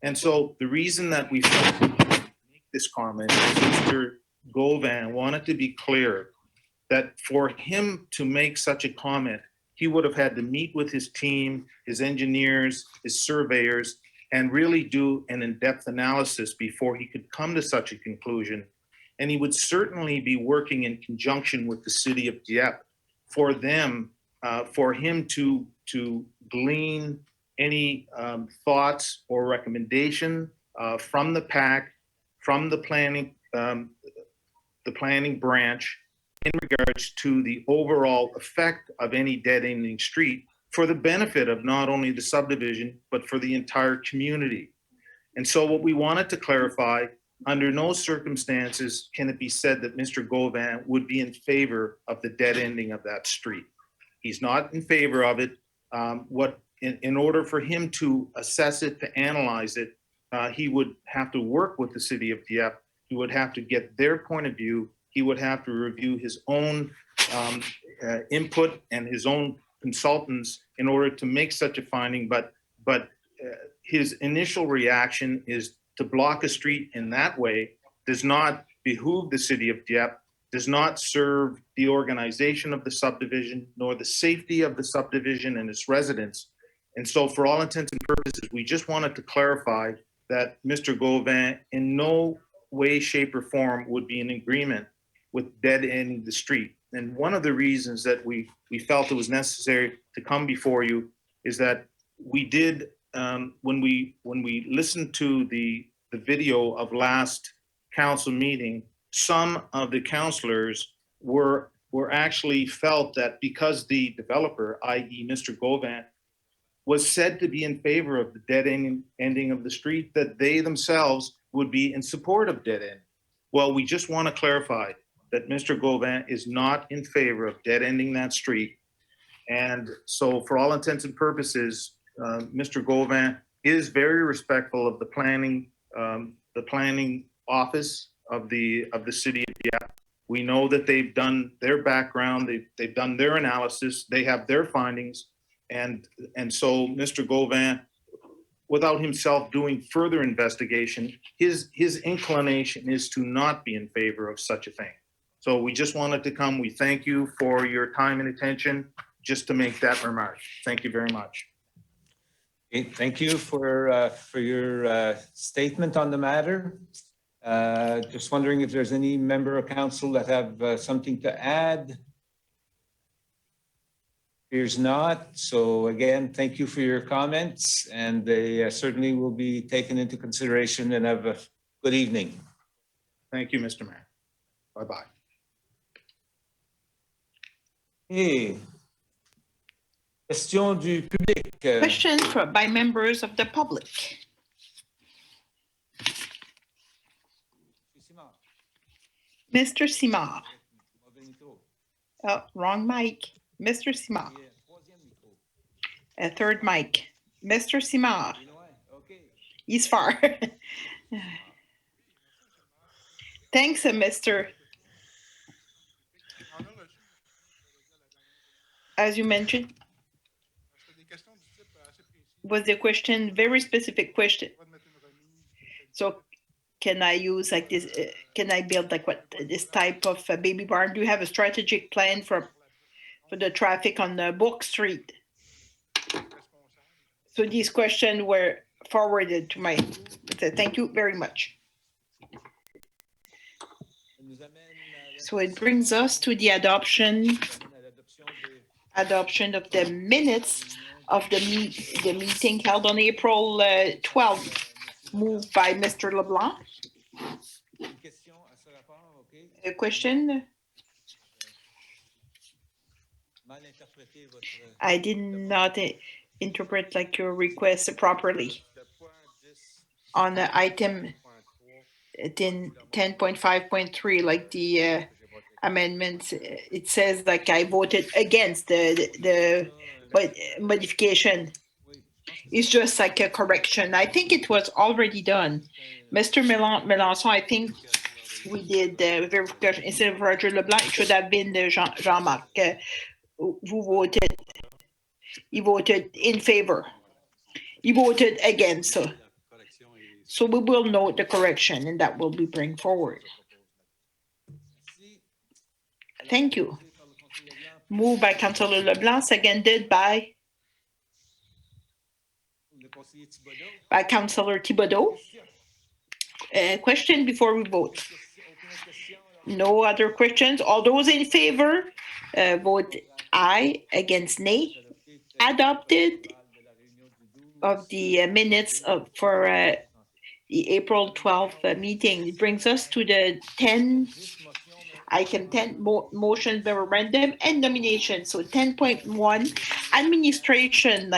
And so the reason that we make this comment is Mr. Gauvin wanted to be clear that for him to make such a comment, he would have had to meet with his team, his engineers, his surveyors, and really do an in-depth analysis before he could come to such a conclusion. And he would certainly be working in conjunction with the city of Dieppe for them, for him to glean any thoughts or recommendation from the PAC, from the planning branch in regards to the overall effect of any dead-ending street for the benefit of not only the subdivision, but for the entire community. And so what we wanted to clarify, under no circumstances can it be said that Mr. Gauvin would be in favor of the dead ending of that street. He's not in favor of it. In order for him to assess it, to analyze it, he would have to work with the city of Dieppe. He would have to get their point of view. He would have to review his own input and his own consultants in order to make such a finding. But his initial reaction is to block a street in that way does not behoove the city of Dieppe, does not serve the organization of the subdivision, nor the safety of the subdivision and its residents. And so for all intents and purposes, we just wanted to clarify that Mr. Gauvin in no way, shape, or form would be in agreement with dead-ending the street. And one of the reasons that we felt it was necessary to come before you is that we did, when we listened to the video of last council meeting, some of the councillors were actually felt that because the developer, i.e. Mr. Gauvin, was said to be in favor of the dead ending of the street, that they themselves would be in support of dead end. Well, we just want to clarify that Mr. Gauvin is not in favor of dead ending that street. And so for all intents and purposes, Mr. Gauvin is very respectful of the planning office of the city of Dieppe. We know that they've done their background, they've done their analysis, they have their findings. And so Mr. Gauvin, without himself doing further investigation, his inclination is to not be in favor of such a thing. So we just wanted to come. We thank you for your time and attention, just to make that remark. Thank you very much. Okay, thank you for your statement on the matter. Just wondering if there's any member of council that have something to add. Appears not. So again, thank you for your comments, and they certainly will be taken into consideration. And have a good evening. Thank you, Mr. Mayor. Bye-bye. Hey. Question du public. Question by members of the public. Mr. Simard. Oh, wrong mic. Mr. Simard. A third mic. Mr. Simard. He's far. Thanks, Mr. As you mentioned, was the question very specific question? So can I use like this? Can I build like what this type of baby barn? Do you have a strategic plan for the traffic on the Bourque Street? So these questions were forwarded to my. Thank you very much. So it brings us to the adoption of the minutes of the meeting held on April 12th, moved by Mr. LeBlanc. A question? I did not interpret like your request properly. On the item 10.5.3, like the amendments, it says like I voted against the modification. It's just like a correction. I think it was already done. Mr. Melançon, I think we did verification instead of Roger Leblanc. It should have been Jean-Marc. Who voted? He voted in favor. He voted against. So we will note the correction and that will be bring forward. Thank you. Moved by Councillor Leblanc, seconded by Councillor Thibodeau. Question before we vote. No other questions. All those in favor, vote aye, against nay. Adopted of the minutes for the April 12th meeting. It brings us to the item 10, motion memorandum and nomination. So 10.1, administration,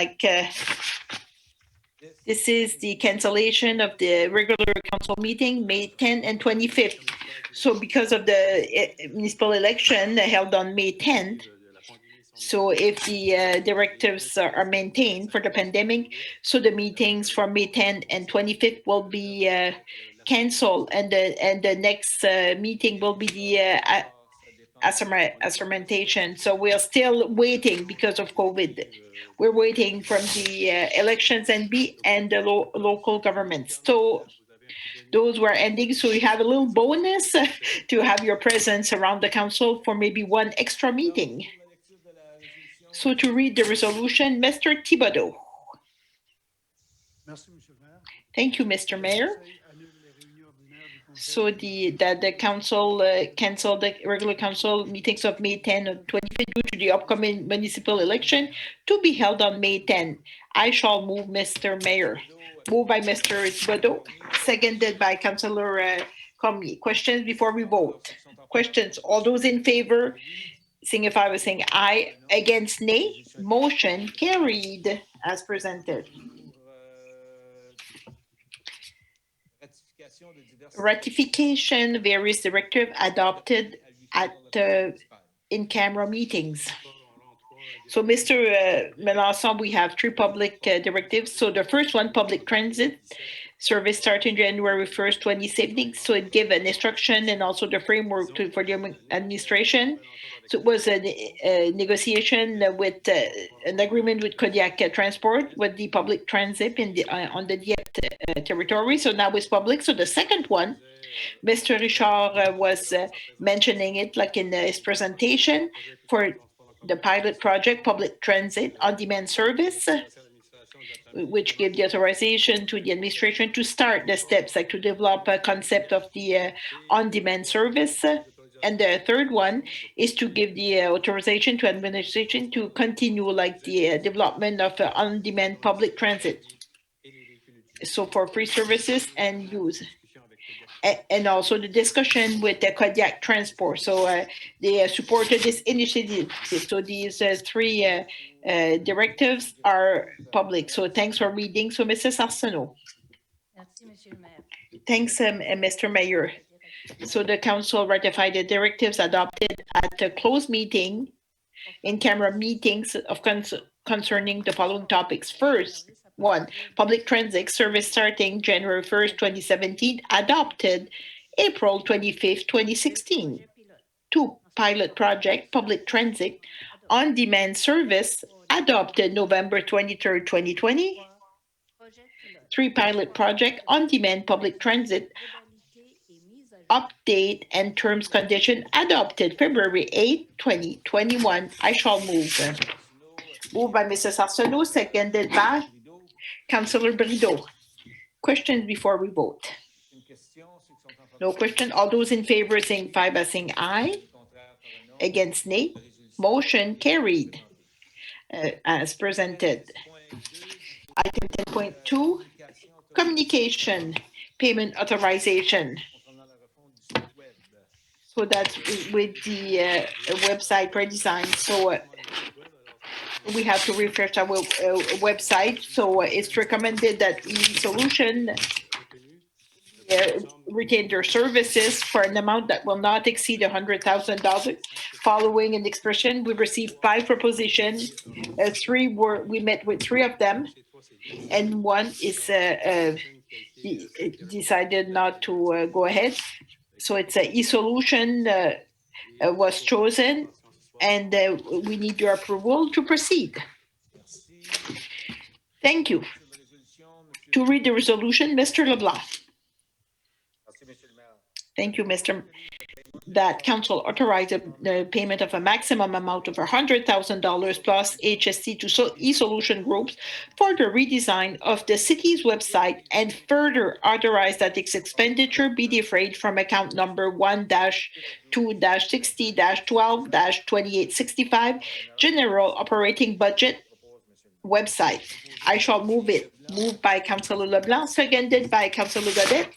this is the cancellation of the regular council meeting, May 10th and 25th. So because of the municipal election held on May 10th, so if the directives are maintained for the pandemic, so the meetings from May 10th and 25th will be canceled, and the next meeting will be the assermentation. So we're still waiting because of COVID. We're waiting from the elections and the local governments. So those were ending. So you have a little bonus to have your presence around the council for maybe one extra meeting. So to read the resolution, Mr. Thibodeau. Thank you, Mr. Mayor. So the council canceled the regular council meetings of May 10 and 25 due to the upcoming municipal election to be held on May 10. I shall move, Mr. Mayor. Moved by Mr. Thibodeau, seconded by Councillor Comey. Questions before we vote? Questions? All those in favor, signify by saying aye. Against nay. Motion carried as presented. Ratification various directive adopted at in-camera meetings. So, Mr. Melanson, we have three public directives. So the first one, public transit service starting January 1st, 2017. So it gave an instruction and also the framework for the administration. So it was a negotiation with an agreement with Kodiak Transport with the public transit on the Dieppe territory. So now it's public. So the second one, Mr. Richard was mentioning it like in his presentation for the pilot project, public transit on-demand service, which gave the authorization to the administration to start the steps like to develop a concept of the on-demand service. And the third one is to give the authorization to administration to continue like the development of on-demand public transit. So for free services and use. And also the discussion with the Kodiak Transport. So they supported this initiative. So these three directives are public. So thanks for reading. So Mrs. Arsenault. Thanks, Mr. Mayor. So the council ratified the directives adopted at a closed meeting, in-camera meetings of concerning the following topics. First, one, public transit service starting January 1st, 2017, adopted April 25th, 2016. Two, pilot project, public transit, on-demand service, adopted November 23rd, 2020. Three, pilot project, on-demand public transit, update and terms condition, adopted February 8th, 2021. I shall move. Moved by Mrs. Arsenault, seconded by Councillor Brideau. Questions before we vote? No question. All those in favor signify by saying aye. Against nay. Motion carried as presented. Item 10.2, communication, payment authorization. So that's with the website redesign. So we have to refresh our website. So it's recommended that e-solution retain their services for an amount that will not exceed $100,000. Following an expression, we received 5 propositions. We met with 3 of them, and one is decided not to go ahead. So it's a e-solution was chosen, and we need your approval to proceed. Thank you. To read the resolution, Mr. LeBlanc. Thank you, Mr. That council authorized the payment of a maximum amount of $100,000 plus HST to e-solution groups for the redesign of the city's website, and further authorize that its expenditure be defrayed from account number 1-2-60-12-2865, general operating budget website. I shall move it. Moved by Councilor LeBlanc, seconded by Councilor Godet.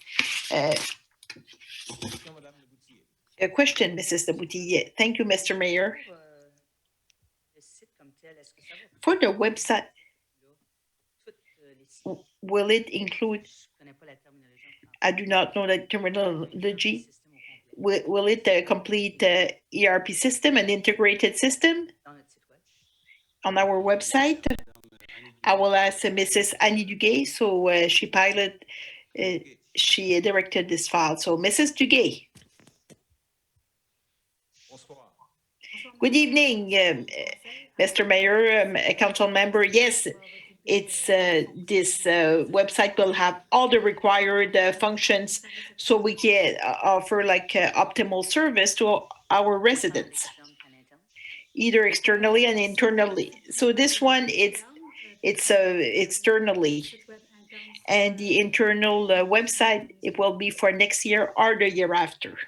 A question, Mrs. Leboutillier. Thank you, Mr. Mayor. For the website, will it include, I do not know the terminology, will it complete ERP system, an integrated system on our website? I will ask Mrs. Annie Duguay, so she directed this file. So Mrs. Duguay. Good evening, Mr. Mayor, council member. Yes, it's this website will have all the required functions so we can offer like optimal service to our residents, either externally and internally. So this one, it's externally, and the internal website, it will be for next year or the year after.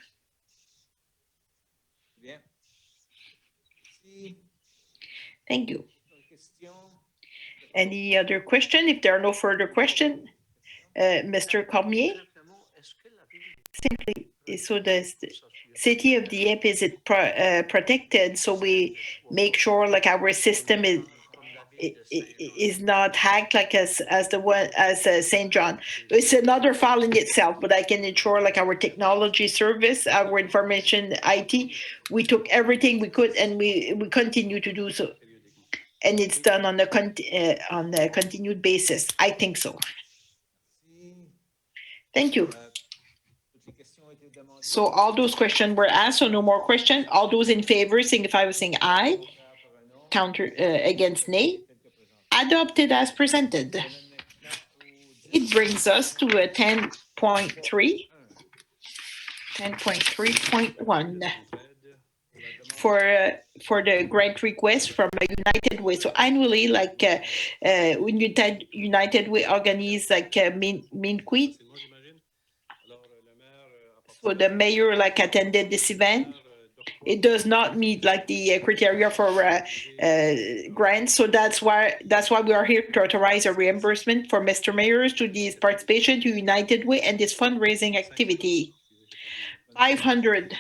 Thank you. Any other question? If there are no further questions, Mr. Cormier? Simply, so the city of Dieppe, is it protected? So we make sure like our system is not hacked like as the one as St. John. It's another file in itself, but I can ensure like our technology service, our information IT, we took everything we could, and we continue to do so, and it's done on a continued basis. I think so. Thank you. So all those questions were asked, so no more questions. All those in favor signify by saying aye. Counter against nay. Adopted as presented. It brings us to a 10.3. 10.3.1 for the grant request from United Way. So annually, like when United Way organize like Minquit. So the mayor like attended this event. It does not meet like the criteria for grants, so that's why we are here to authorize a reimbursement for Mr. Mayor's to this participation to United Way and this fundraising activity. 500.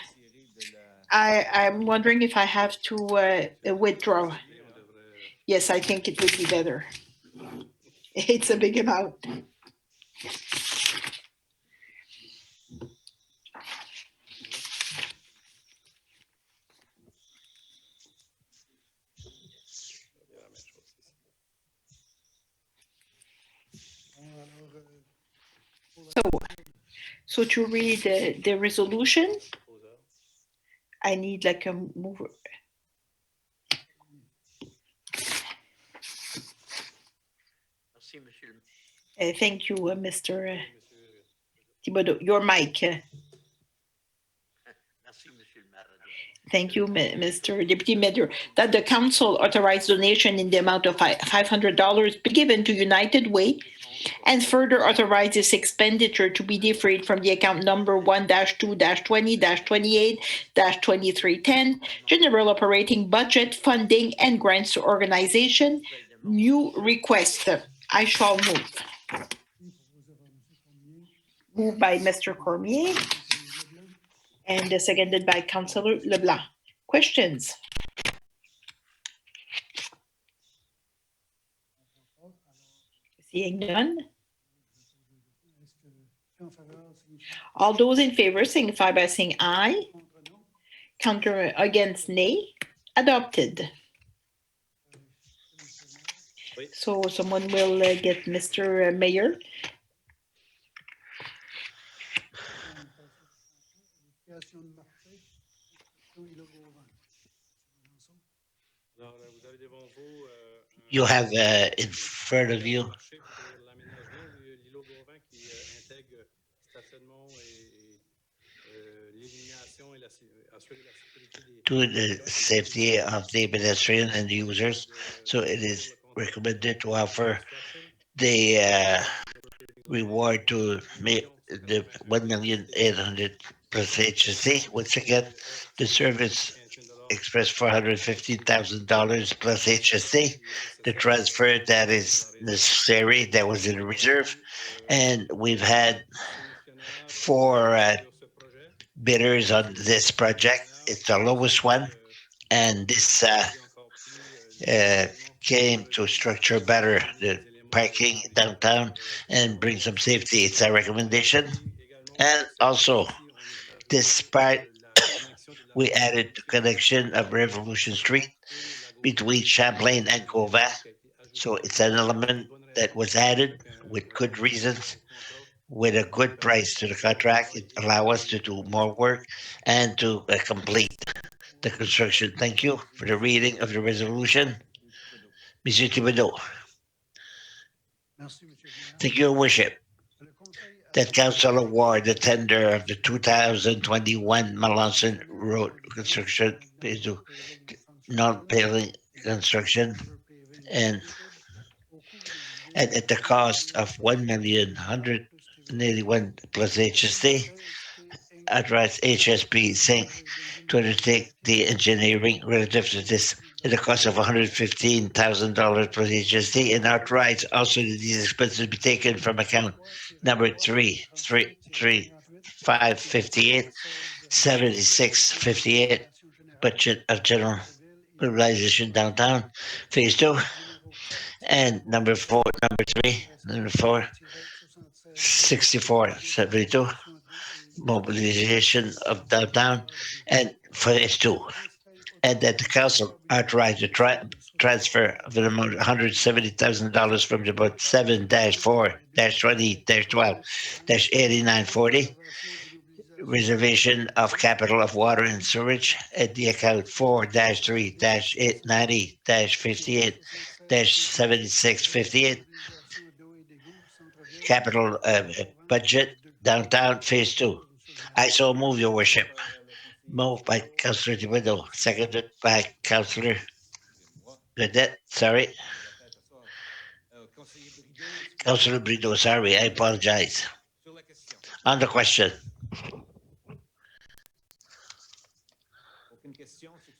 I'm wondering if I have to withdraw. Yes, I think it would be better. It's a big amount. So to read the resolution, I need like a mover. Thank you, Mr. Thibodeau. Your mic. Thank you, Mr. Deputy Mayor. That the council authorized donation in the amount of $500 be given to United Way, and further authorize this expenditure to be defrayed from the account number 1-2-20-28-2310, General Operating Budget, Funding, and Grants to Organization. New request. I shall move. Moved by Mr. Cormier and seconded by Councilor LeBlanc. Questions? Seeing none. All those in favor signify by saying aye. Counter against nay. Adopted. So someone will get Mr. Mayor. You have in front of you to the safety of the pedestrian and users. So it is recommended to offer the reward to make the 1,800,000 plus HSC. Once again, the service expressed $415,000 plus HSC. The transfer that is necessary, that was in reserve. And we've had four bidders on this project. It's the lowest one. And this uh, came to structure better the parking downtown and bring some safety. It's a recommendation. And also, this part, we added the connection of Revolution Street between Champlain and Gauvin. So it's an element that was added with good reasons, with a good price to the contract. It allow us to do more work and to complete the construction. Thank you for the reading of the resolution. Monsieur Thibodeau. Thank you, Your Worship. That council award the tender of the 2021 Melanson Road construction to non-paying construction and at the cost of 1,181 plus HST, authorized HSP saying to undertake the engineering relative to this at the cost of $115,000 plus HST, and authorize also that these expenses be taken from account number 33558 budget of general organization downtown phase 2, and number 4 6472 mobilization of downtown and phase 2, and that the council authorize the transfer of an amount of $170,000 from the budget 7-4-20-12-8940 reservation of capital of water and sewage at the account 4-3-890-58-7658 capital budget downtown phase 2. I so move, Your Worship. Moved by Councillor Thibodeau, seconded by Councillor Gadet. Sorry. Councillor Brideau, sorry, I apologize. On the question.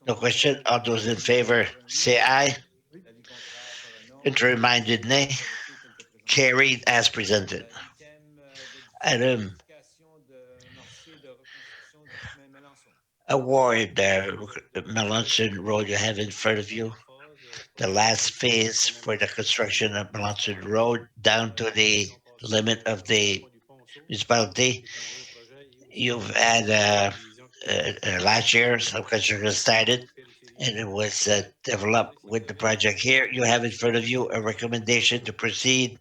No question. All those in favor say aye. Interminded nay. Carried as presented. Item award Melanson Road you have in front of you. The last phase for the construction of Melanson Road down to the limit of the municipality. You've had last year some construction started and it was developed with the project here. You have in front of you a recommendation to proceed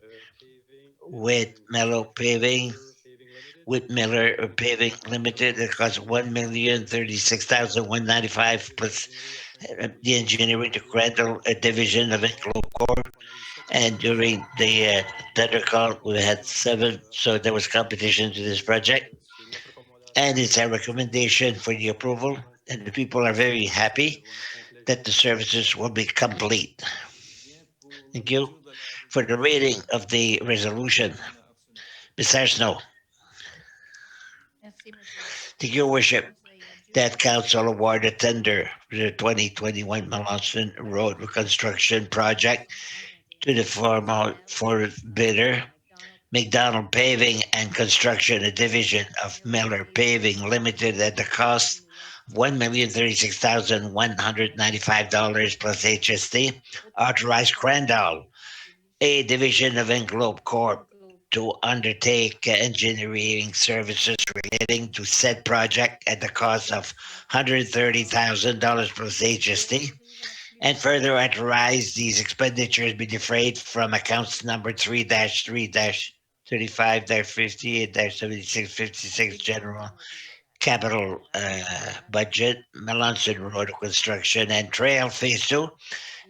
with Mellow Paving with Miller Paving Limited. It costs $1,036,195 plus the engineering to Crandall division of Enclave Corp. And during the tender call, we had 7, so there was competition to this project. And it's a recommendation for the approval, and the people are very happy that the services will be complete. Thank you for the reading of the resolution. Mr. Snow. Thank you, Your Worship. That council awarded tender for the 2021 Melanson Road reconstruction project to the former bidder, McDonald Paving and Construction, a division of Miller Paving Limited, at the cost of $1,036,195 plus HST. Authorized Crandall, a division of Englobe Corp, to undertake engineering services relating to said project at the cost of $130,000 plus HST, and further authorize these expenditures be defrayed from accounts number 3-3-35-58-7656 general capital budget, Melanson Road construction and trail phase two,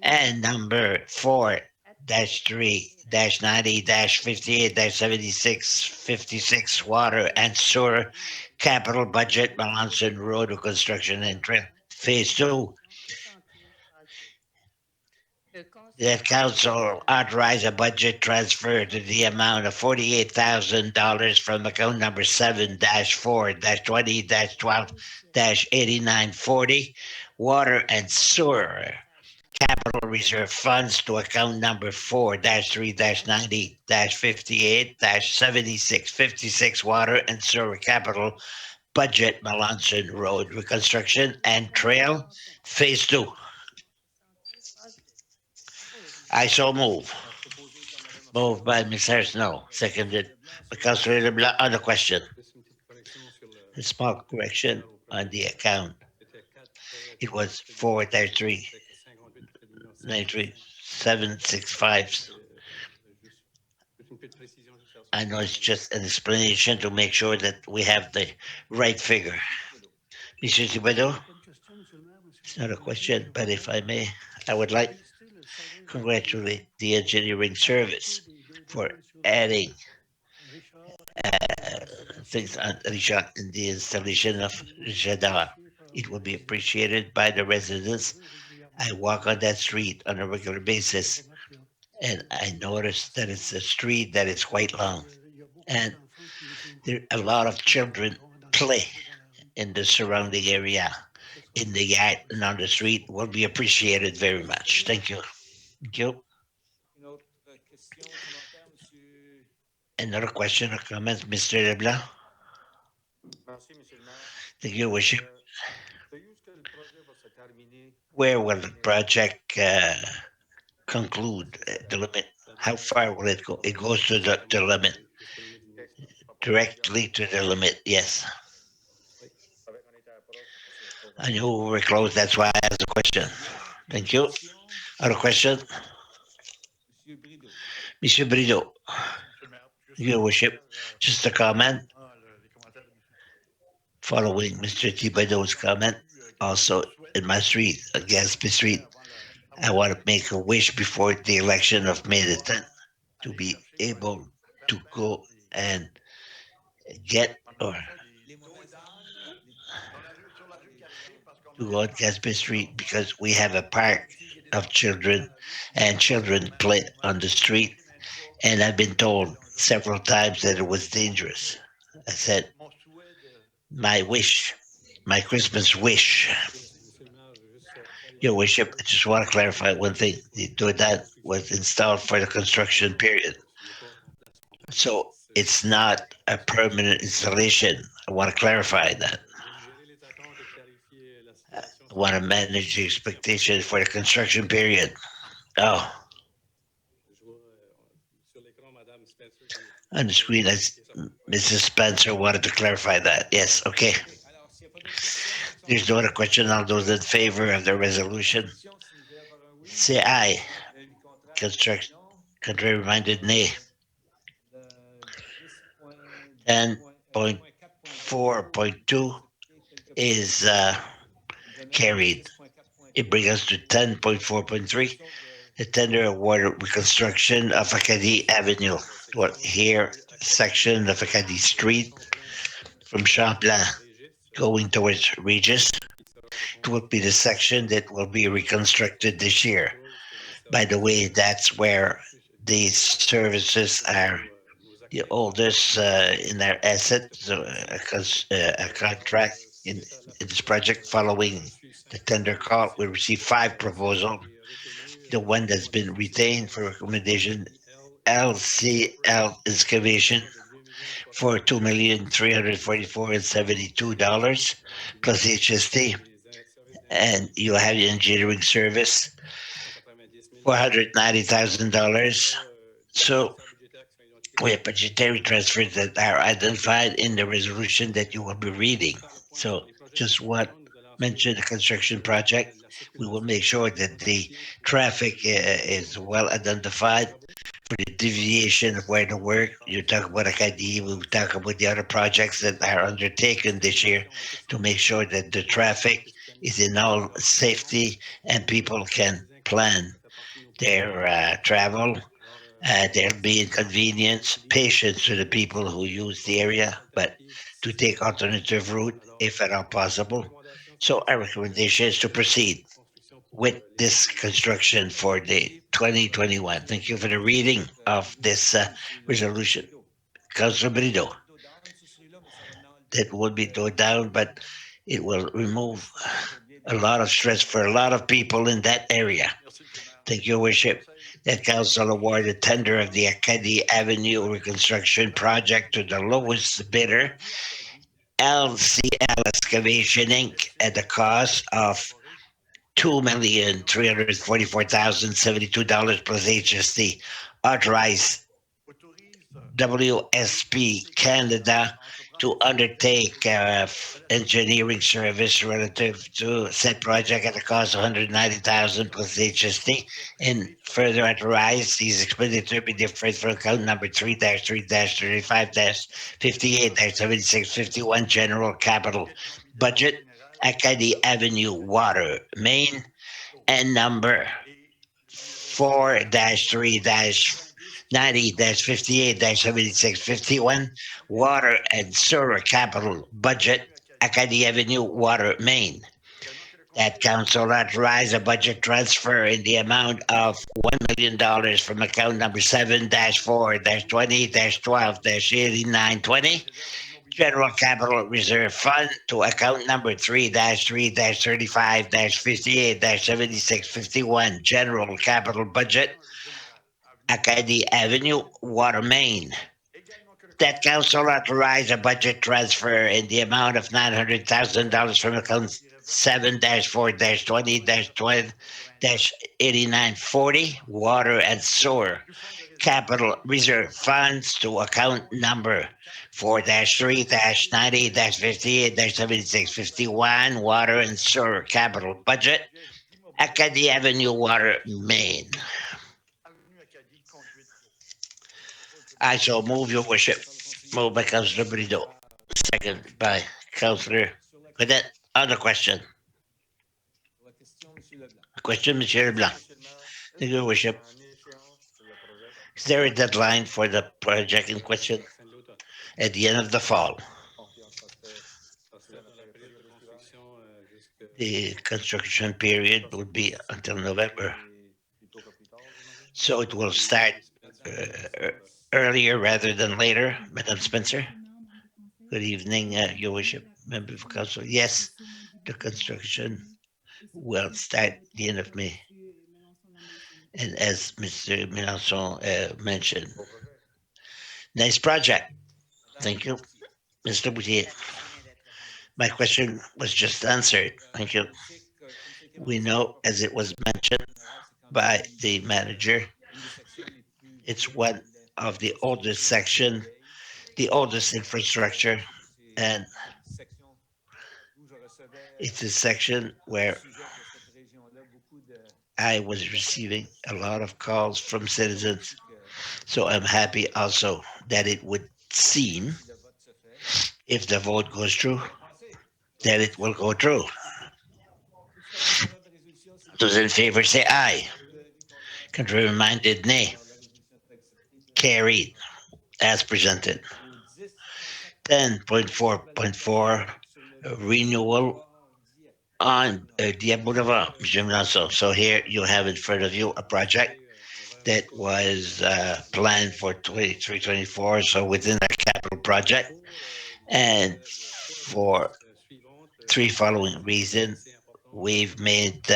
and number 4-3-90-58-76-56 water and sewer capital budget, Melanson Road construction and trail phase two. The council authorize a budget transfer to the amount of $48,000 from account number 7-4-20-12-8940 water and sewer capital reserve funds to account number 4-3-90-58-76-56 water and sewer capital budget, Melanson Road reconstruction and trail phase two. I so move. Moved by Ms. Harris, seconded by Councilor LeBlanc on the question. A small correction on the account. It was 4-3-93-765. I know it's just an explanation to make sure that we have the right figure. Mr. Thibodeau? It's not a question, but if I may, I would like to congratulate the engineering service for adding things on Richard in the installation of Jadar. It will be appreciated by the residents. I walk on that street on a regular basis, and I noticed that it's a street that is quite long, and there a lot of children play in the surrounding area, in the yard and on the street. Will be appreciated very much. Thank you. Thank you. Another question or comment, Mr. Leblanc? Thank you, Worship. Where will the project conclude? The limit? How far will it go? It goes to the limit. Directly to the limit, yes. I knew we were close, that's why I asked the question. Thank you. Other question? Monsieur Brideau. Your Worship, just a comment following Mr. Thibodeau's comment. Also, in my street, Gaspé Street, I want to make a wish before the election of May the 10th to be able to go and get or to go on Gaspé Street because we have a park of children and children play on the street. And I've been told several times that it was dangerous. I said, my wish, my Christmas wish. Your Worship, I just want to clarify one thing. The that was installed for the construction period. So it's not a permanent installation. I want to clarify that. I want to manage the expectations for the construction period. Oh. On the screen, as Mrs. Spencer wanted to clarify that. Yes, okay. There's no other question. All those in favor of the resolution, say aye. Contrary minded, nay. 10.4.2 is carried. It brings us to 10.4.3, the tender award reconstruction of Acadie Avenue. Well, here, section of Acadie Street from Champlain going towards Regis. It will be the section that will be reconstructed this year. By the way, that's where these services are the oldest in their assets, a contract in this project following the tender call. We received 5 proposals. The one that's been retained for recommendation, LCL excavation for $2,344,072 plus HST, and you have the engineering service $490,000. So we have budgetary transfers that are identified in the resolution that you will be reading. So just what mentioned the construction project, we will make sure that the traffic is well identified for the deviation of where to work. You talk about Acadie, we talk about the other projects that are undertaken this year to make sure that the traffic is in all safety and people can plan their travel. There'll be inconvenience, patience to the people who use the area, but to take alternative route if at all possible. So our recommendation is to proceed with this construction for the 2021. Thank you for the reading of this resolution. Councilor Brido, that will be go down, but it will remove a lot of stress for a lot of people in that area. Thank you, Worship. That council awarded tender of the Acadie Avenue reconstruction project to the lowest bidder, LCL Excavation Inc., at the cost of $2,344,072 plus HST. Authorized WSP Canada to undertake engineering service relative to said project at a cost of 190,000 plus HST, and further authorize these expenditure be different from account number 3-3-35-58-7651 general capital budget, Acadie Avenue Water Main, and number 4-3-90-58-7651 water and sewer capital budget, Acadie Avenue Water Main. That council authorized a budget transfer in the amount of $1 million from account number 7-4-20-12-8920 General Capital Reserve Fund to account number 3-3-35-58-7651 General Capital Budget, Acadie Avenue Water Main. That council authorized a budget transfer in the amount of $900,000 from account 7-4-20-12-8940 Water and Sewer Capital Reserve Funds to account number 4-3-90-58-7651 Water and Sewer Capital Budget, Acadie Avenue Water Main. I shall move, your worship. Moved by Councillor Brido. Second by Councillor Cadet. Other question. Question, Monsieur Leblanc. Thank you, your worship. Is there a deadline for the project in question at the end of the fall? The construction period would be until November. So it will start earlier rather than later, Madam Spencer. Good evening, your worship, member of council. Yes, the construction will start the end of May. And as Mr. Mélenchon mentioned, nice project. Thank you, Mr. Boutier. My question was just answered. Thank you. We know, as it was mentioned by the manager, it's one of the oldest section, the oldest infrastructure, and it's a section where I was receiving a lot of calls from citizens. So I'm happy also that it would seem, if the vote goes through, that it will go through. Those in favor say aye. Contrary minded, nay. Carried as presented. 10.4.4 renewal on Dieppe Boulevard, Mr. Mélenchon. So here you have in front of you a project that was planned for 23-24, so within our capital project. And for three following reasons, we've made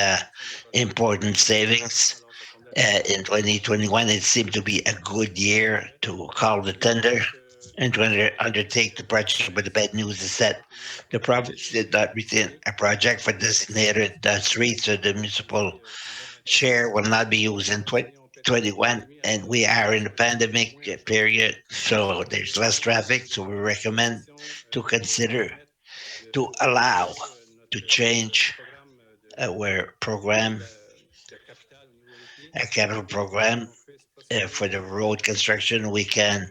important savings. In 2021, it seemed to be a good year to call the tender and to undertake the project, but the bad news is that the province did not retain a project for designated streets, so the municipal share will not be used in 2021, and we are in a pandemic period, so there's less traffic, so we recommend to consider to allow to change our program, our capital program, for the road construction, we can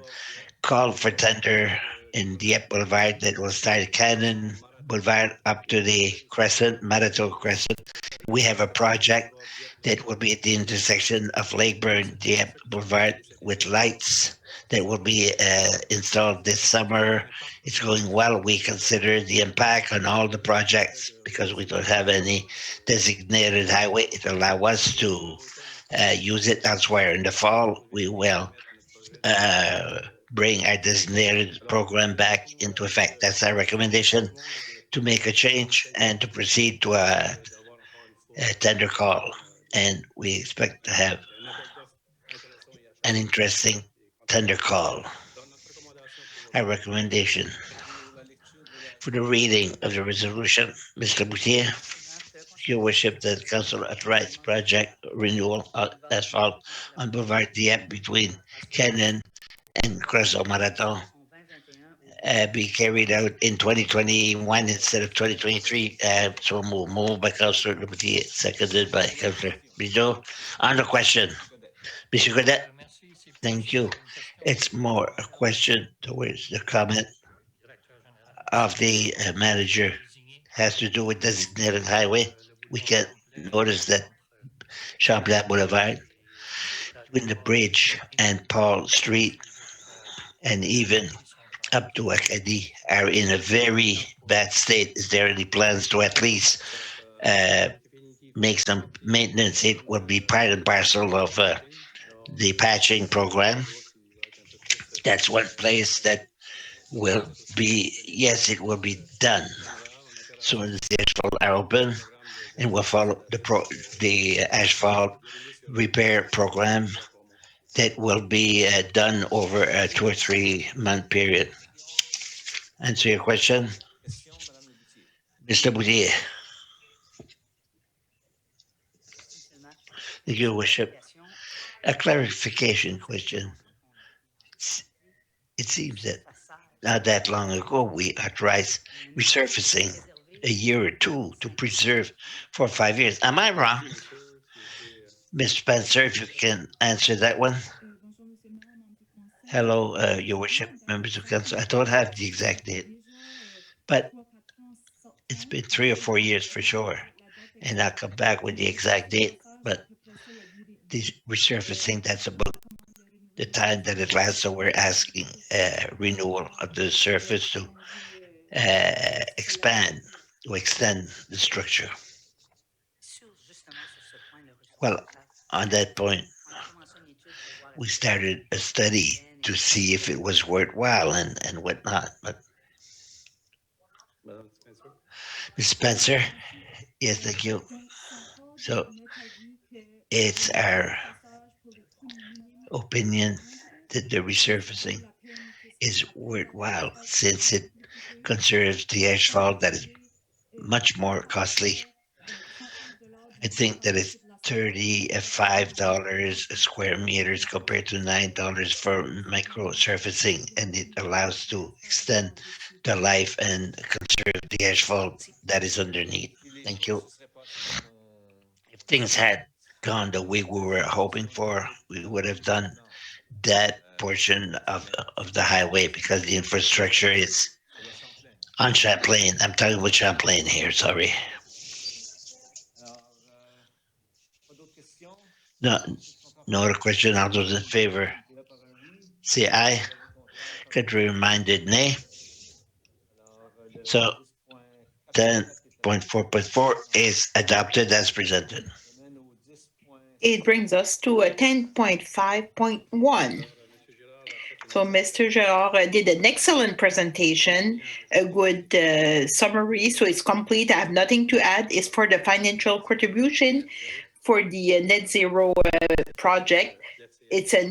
call for tender in Dieppe Boulevard that will start at Cannon Boulevard up to the Crescent, Marital Crescent. We have a project that will be at the intersection of Lakeburn, Dieppe Boulevard with lights that will be installed this summer. It's going well. We consider the impact on all the projects because we don't have any designated highway. It allows us to use it elsewhere. In the fall, we will uh, bring our designated program back into effect. That's our recommendation to make a change and to proceed to a tender call. And we expect to have an interesting tender call. Our recommendation for the reading of the resolution, Mr. Boutier, Your Worship, that the Council authorize project renewal of asphalt on Boulevard Dieppe between Cannon and Creusot Marathon be carried out in 2021 instead of 2023. So moved by Councillor Boutier, seconded by Councillor Bideau. On the question, Mr. Godet, thank you. It's more a question towards the comment of the manager has to do with designated highway. We can notice that Champlain Boulevard, between the bridge and Paul Street, and even up to Acadie, are in a very bad state. Is there any plans to at least make some maintenance? It will be part and parcel of the patching program. That's one place that will be, yes, it will be done. So the asphalt are open and we'll follow the asphalt repair program that will be done over a 2 or 3 month period. Answer your question, Mr. Boudier. Your Worship, a clarification question. It seems that not that long ago we authorized resurfacing a year or two to preserve for 5 years. Am I wrong? Mr. Spencer, if you can answer that one. Hello, Your Worship, members of council. I don't have the exact date, but it's been 3 or 4 years for sure. And I'll come back with the exact date, but the resurfacing, that's about the time that it lasts. So we're asking renewal of the surface to expand, to extend the structure. Well, on that point, we started a study to see if it was worthwhile and whatnot. But Ms. Spencer, yes, thank you. So it's our opinion that the resurfacing is worthwhile since it conserves the asphalt that is much more costly. I think that it's $35 a square meters compared to $9 for micro surfacing, and it allows to extend the life and conserve the asphalt that is underneath. Thank you. If things had gone the way we were hoping for, we would have done that portion of the highway because the infrastructure is on Champlain. I'm talking about Champlain here, sorry. No, no other question. All those in favor say aye. Contrary minded, nay. So 10.4.4 is adopted as presented. It brings us to a 10.5.1. So Mr. Gerard did an excellent presentation, a good summary, so it's complete. I have nothing to add. It's for the financial contribution for the net zero project. It's an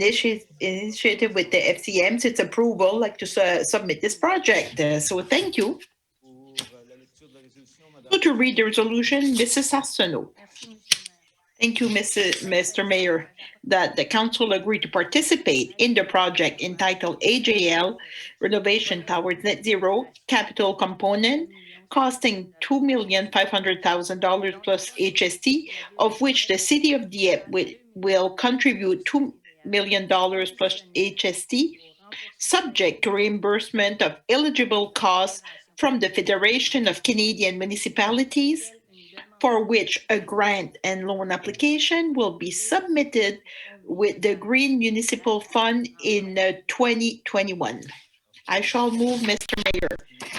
initiative with the FCM, so it's approval, like to submit this project. So thank you. So to read the resolution, Mrs. Arsenault. Thank you, Mr. Mayor, that the council agreed to participate in the project entitled AJL Renovation Towards Net Zero Capital Component, costing $2,500,000 plus HST, of which the city of Dieppe will contribute million plus HST, subject to reimbursement of eligible costs from the Federation of Canadian Municipalities, for which a grant and loan application will be submitted with the Green Municipal Fund in 2021. I shall move, Mr. Mayor.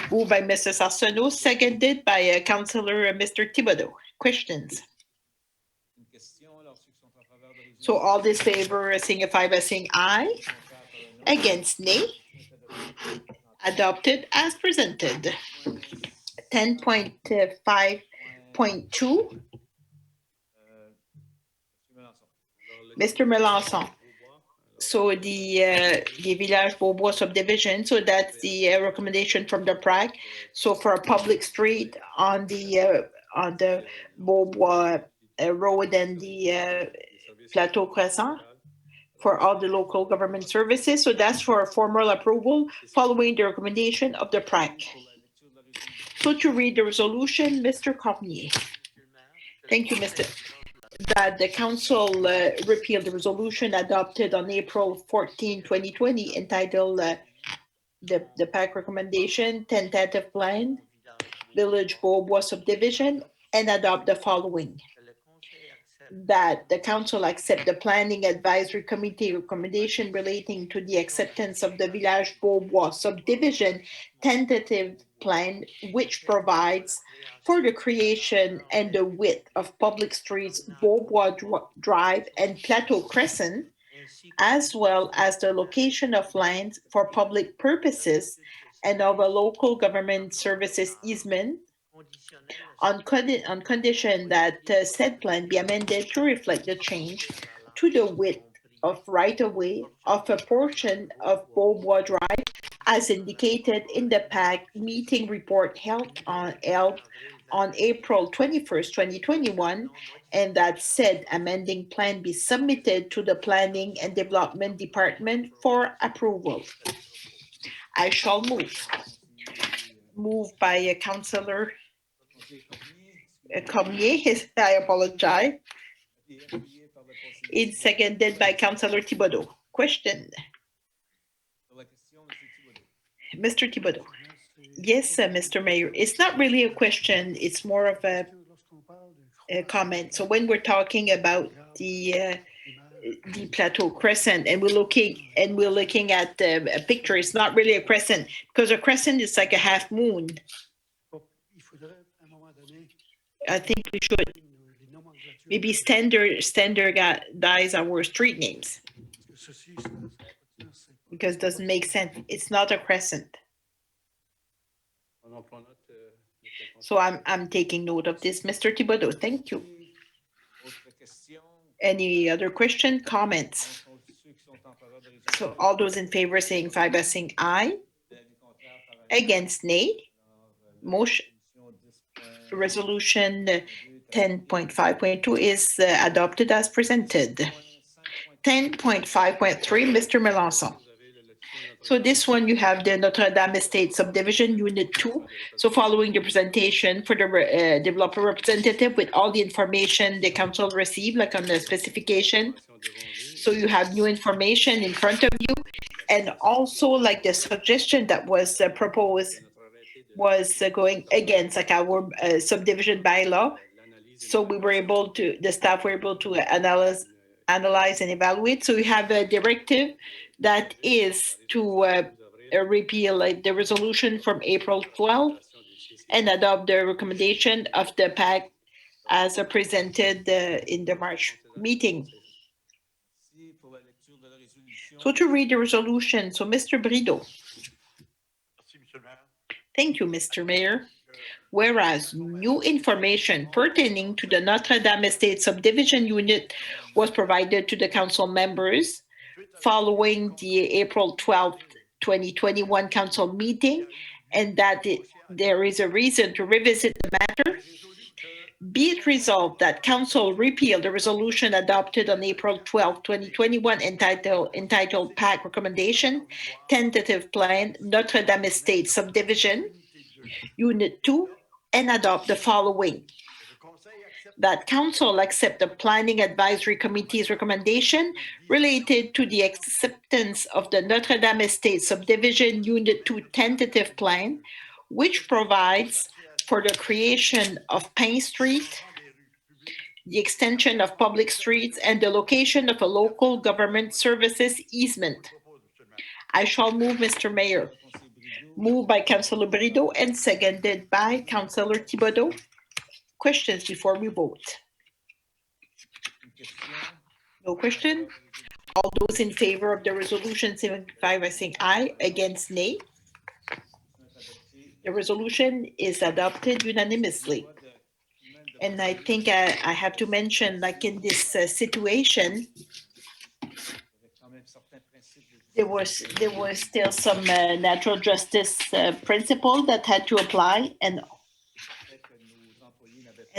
Moved by Mrs. Arsenault, seconded by Councillor Mr. Thibodeau. Questions? So all this favor signify by saying aye. Against, nay. Adopted as presented. 10.5.2. Mr. Melanson. So the Village Beaubois subdivision, so that's the recommendation from the PRAC. So for a public street on the Beaubois Road and the Plateau Crescent for all the local government services. So that's for a formal approval following the recommendation of the PRAC. So to read the resolution, Mr. Cormier. Thank you, Mr. That the council repealed the resolution adopted on April 14, 2020, entitled the PAC recommendation, tentative plan, Village Beaubois subdivision, and adopt the following. That the council accept the planning advisory committee recommendation relating to the acceptance of the Village Beaubois subdivision tentative plan, which provides for the creation and the width of public streets Beaubois Drive and Plateau Crescent, as well as the location of lands for public purposes and of a local government services easement on condition that said plan be amended to reflect the change to the width of right-of-way of a portion of Beaubois Drive as indicated in the PAC meeting report held on April 21st, 2021, and that said amending plan be submitted to the Planning and Development Department for approval. I shall move. Moved by Councillor Cormier, I apologize. It's seconded by Councillor Thibodeau. Question. Mr. Thibodeau. Yes, Mr. Mayor. It's not really a question. It's more of a comment. So when we're talking about the Plateau Crescent and we're looking at a picture, it's not really a crescent because a crescent is like a half moon. I think we should maybe standardize our street names because it doesn't make sense. It's not a crescent. So I'm taking note of this, Mr. Thibodeau. Thank you. Any other question, comments? So all those in favor signify by saying aye. Against, nay. Motion. Resolution 10.5.2 is adopted as presented. 10.5.3, Mr. Melanson. So this one you have the Notre Dame Estate Subdivision Unit 2. So following the presentation for the developer representative with all the information the council received, like on the specification. So you have new information in front of you, and also like the suggestion that was proposed was going against like our subdivision bylaw. So we were able to, the staff were able to analyze and evaluate. So we have a directive that is to repeal the resolution from April 12th and adopt the recommendation of the PAC as presented in the March meeting. So to read the resolution, so Mr. Brideau. Thank you, Mr. Mayor. Whereas new information pertaining to the Notre Dame Estate Subdivision Unit was provided to the council members following the April 12th, 2021 council meeting, and that there is a reason to revisit the matter, be it resolved that council repeal the resolution adopted on April 12, 2021 entitled PAC Recommendation, Tentative Plan, Notre Dame Estate Subdivision, Unit 2, and adopt the following. that council accept the Planning Advisory Committee's recommendation related to the acceptance of the Notre Dame Estate Subdivision Unit 2 tentative plan, which provides for the creation of Pine Street, the extension of public streets, and the location of a local government services easement. I shall move, Mr. Mayor. Moved by Councilor Brideau and seconded by Councilor Thibodeau. Questions before we vote? No question? All those in favor of the resolution signify by saying aye, against nay. The resolution is adopted unanimously. And I think I have to mention, like in this situation, there was still some natural justice principle that had to apply, and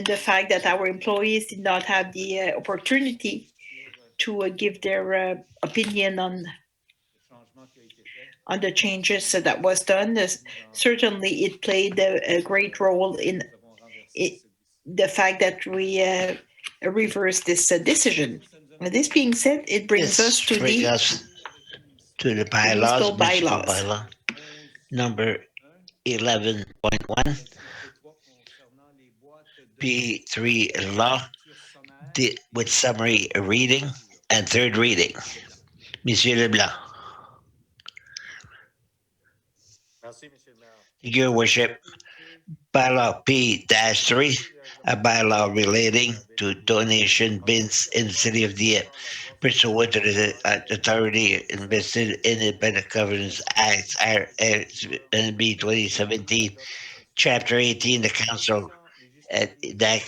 the fact that our employees did not have the opportunity to give their opinion on the changes that was done. Certainly, it played a great role in the fact that we reversed this decision. This being said, it brings us to the bylaws, municipal municipal bylaws. bylaw, number 11.1, P3 law, with summary reading and third reading. Monsieur Leblanc. Your Worship, bylaw P-3, a bylaw relating to donation bins in the city of Dieppe, pursuant to the authority invested in the Independent Governance Act, RSB 2017, Chapter 18, the Council that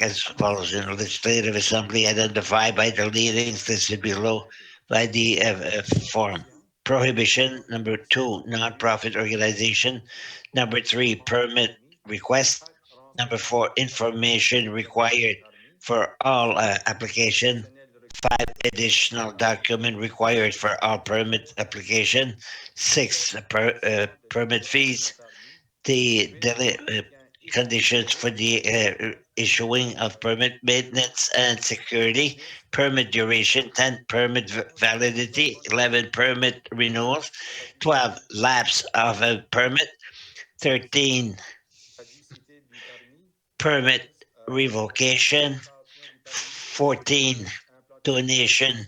as follows in the Legislative Assembly identified by the leadings listed below by the form. Prohibition, number 2, non-profit organization, number 3, permit request, number 4, information required for all application, 5, additional document required for all permit application, 6, permit fees, the conditions for the issuing of permit, maintenance and security, permit duration, 10, permit validity, 11, permit renewals, 12, lapse of a permit, 13, permit revocation, 14, donation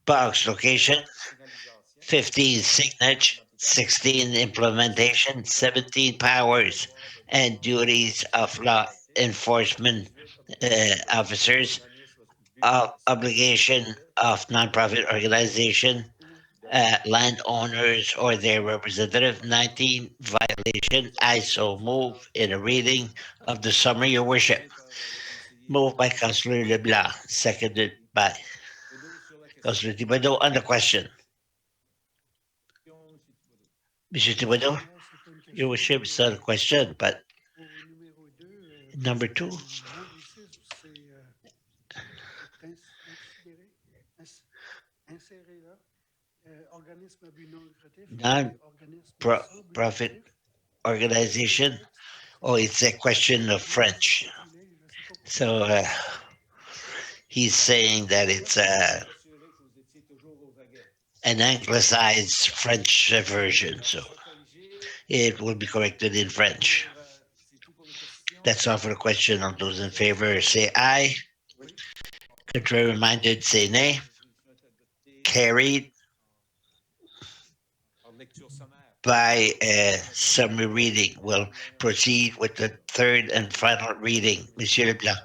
box location, 15, signage, 16, implementation, 17, powers and duties of law enforcement officers, obligation of nonprofit organization, landowners or their representative, 19, violation. I so move in a reading of the summary, Your Worship. Moved by Councilor Leblanc, seconded by Councilor Thibodeau. On the question. Mr. Thibodeau, Your Worship, it's not a question, but number 2. Non-profit organization. Oh, it's a question of French. So he's saying that it's an anglicized French version. So it will be corrected in French. That's all for the question. All those in favor say aye. Contrary minded say nay. Carried by summary reading. We'll proceed with the third and final reading. Monsieur Leblanc.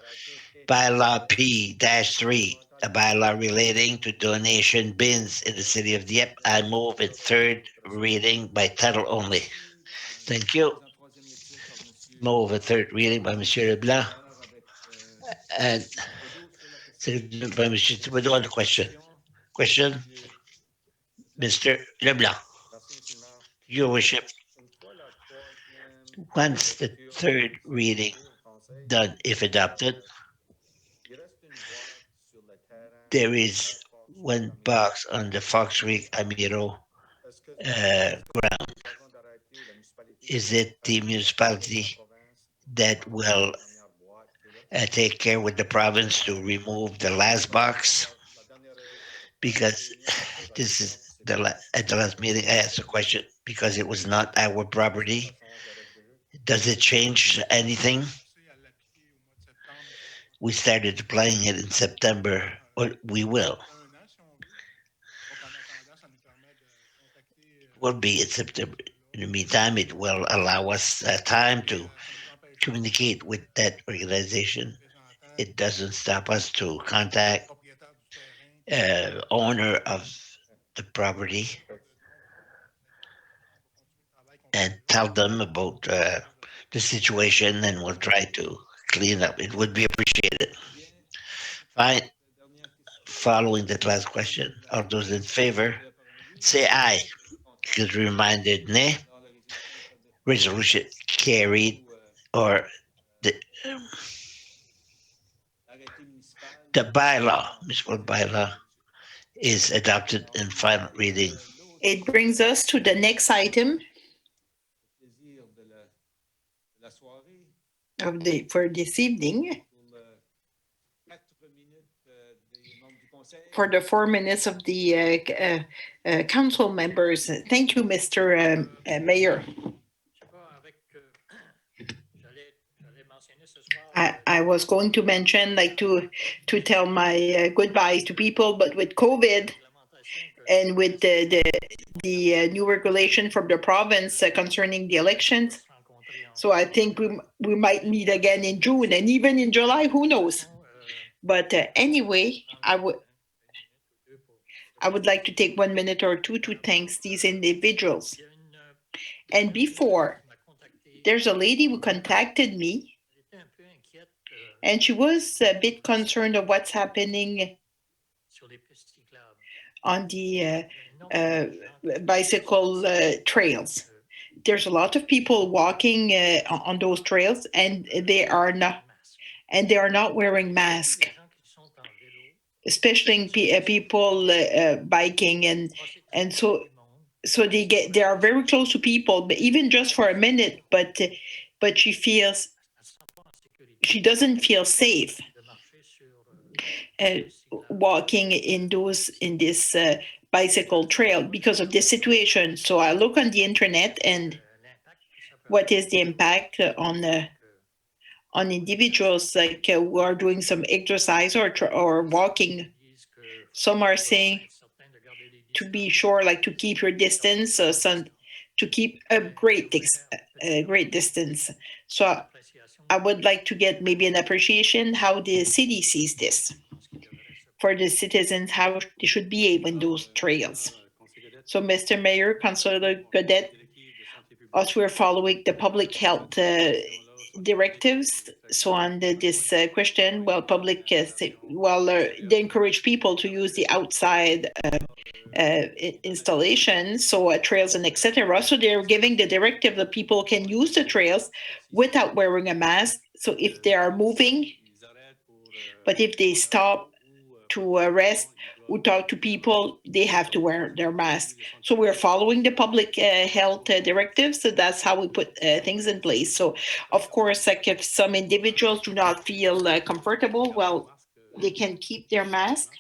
Bylaw P-3, a bylaw relating to donation bins in the city of Dieppe. I move in third reading by title only. Thank you. Move a third reading by Monsieur Leblanc. And seconded by Monsieur Thibodeau on the question. Question, Mr. Leblanc. Your Worship. Once the third reading done, if adopted, there is one box on the Fox Creek Amiro ground. Is it the municipality that will take care with the province to remove the last box, because this is at the last meeting, I asked a question because it was not our property. Does it change anything? We started applying it in September, or we will. Will be in September. In the meantime, it will allow us time to communicate with that organization. It doesn't stop us to contact owner of the property and tell them about the situation, and we'll try to clean up. It would be appreciated. Fine. Following that last question, all those in favor, say aye. Because reminded, nay. Resolution carried, or the, the bylaw, municipal bylaw, is adopted in final reading. It brings us to the next item for this evening, for the 4 minutes of the council members. Thank you, Mr. Mayor. I was going to mention, like, to tell my goodbyes to people, but with COVID and with the new regulation from the province concerning the elections, so I think we might meet again in June and even in July, who knows? But anyway, I would like to take 1 minute or two to thank these individuals. And before, there's a lady who contacted me, and she was a bit concerned of what's happening on the bicycle trails. There's a lot of people walking on those trails, and they are not wearing masks, especially people biking, and so they are very close to people, but even just for a minute. But she doesn't feel safe walking in this bicycle trail because of this situation. So I look on the internet, and what is the impact on individuals like who are doing some exercise or walking. Some are saying to be sure, like, to keep your distance, to keep a great distance. So I would like to get maybe an appreciation how the city sees this for the citizens, how they should behave in those trails. So, Mr. Mayor, Councillor Godet, us, we're following the public health directives. So on this question, well, they encourage people to use the outside installation, so trails and etc. So they're giving the directive that people can use the trails without wearing a mask. So if they are moving, but if they stop to rest or talk to people, they have to wear their mask. So we're following the public health directives. So that's how we put things in place. So of course, like, if some individuals do not feel comfortable, well, they can keep their mask.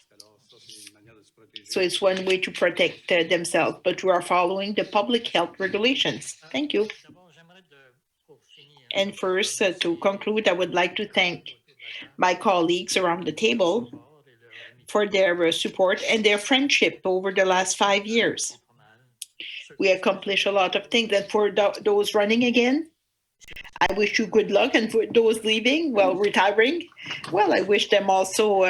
So it's one way to protect themselves, but we are following the public health regulations. Thank you. And first, to conclude, I would like to thank my colleagues around the table for their support and their friendship over the last 5 years. We accomplished a lot of things, and for those running again, I wish you good luck. And for those leaving, well, retiring, well, I wish them also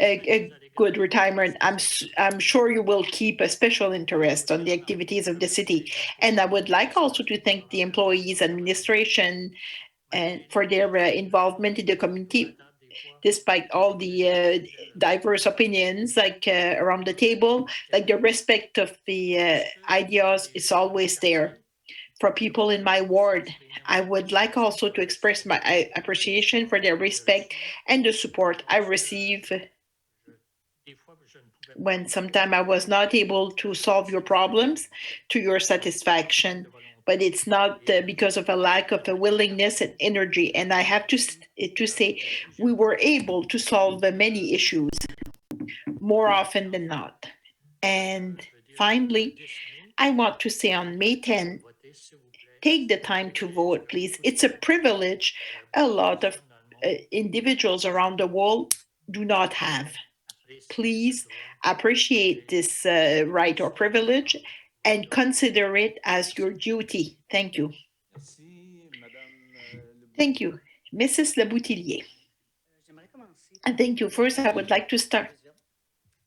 a good retirement. I'm sure you will keep a special interest on the activities of the city. And I would like also to thank the employees, administration, and for their involvement in the community, despite all the diverse opinions, like around the table, like the respect of the ideas is always there. For people in my ward, I would like also to express my appreciation for their respect and the support I receive when sometimes I was not able to solve your problems to your satisfaction. but it's not because of a lack of a willingness and energy. And I have to say, we were able to solve many issues more often than not. And finally, I want to say on May 10, take the time to vote, please. It's a privilege a lot of individuals around the world do not have. Please appreciate this right or privilege and consider it as your duty. Thank you. Thank you. Mrs. Leboutillier. And thank you. First, I would like to start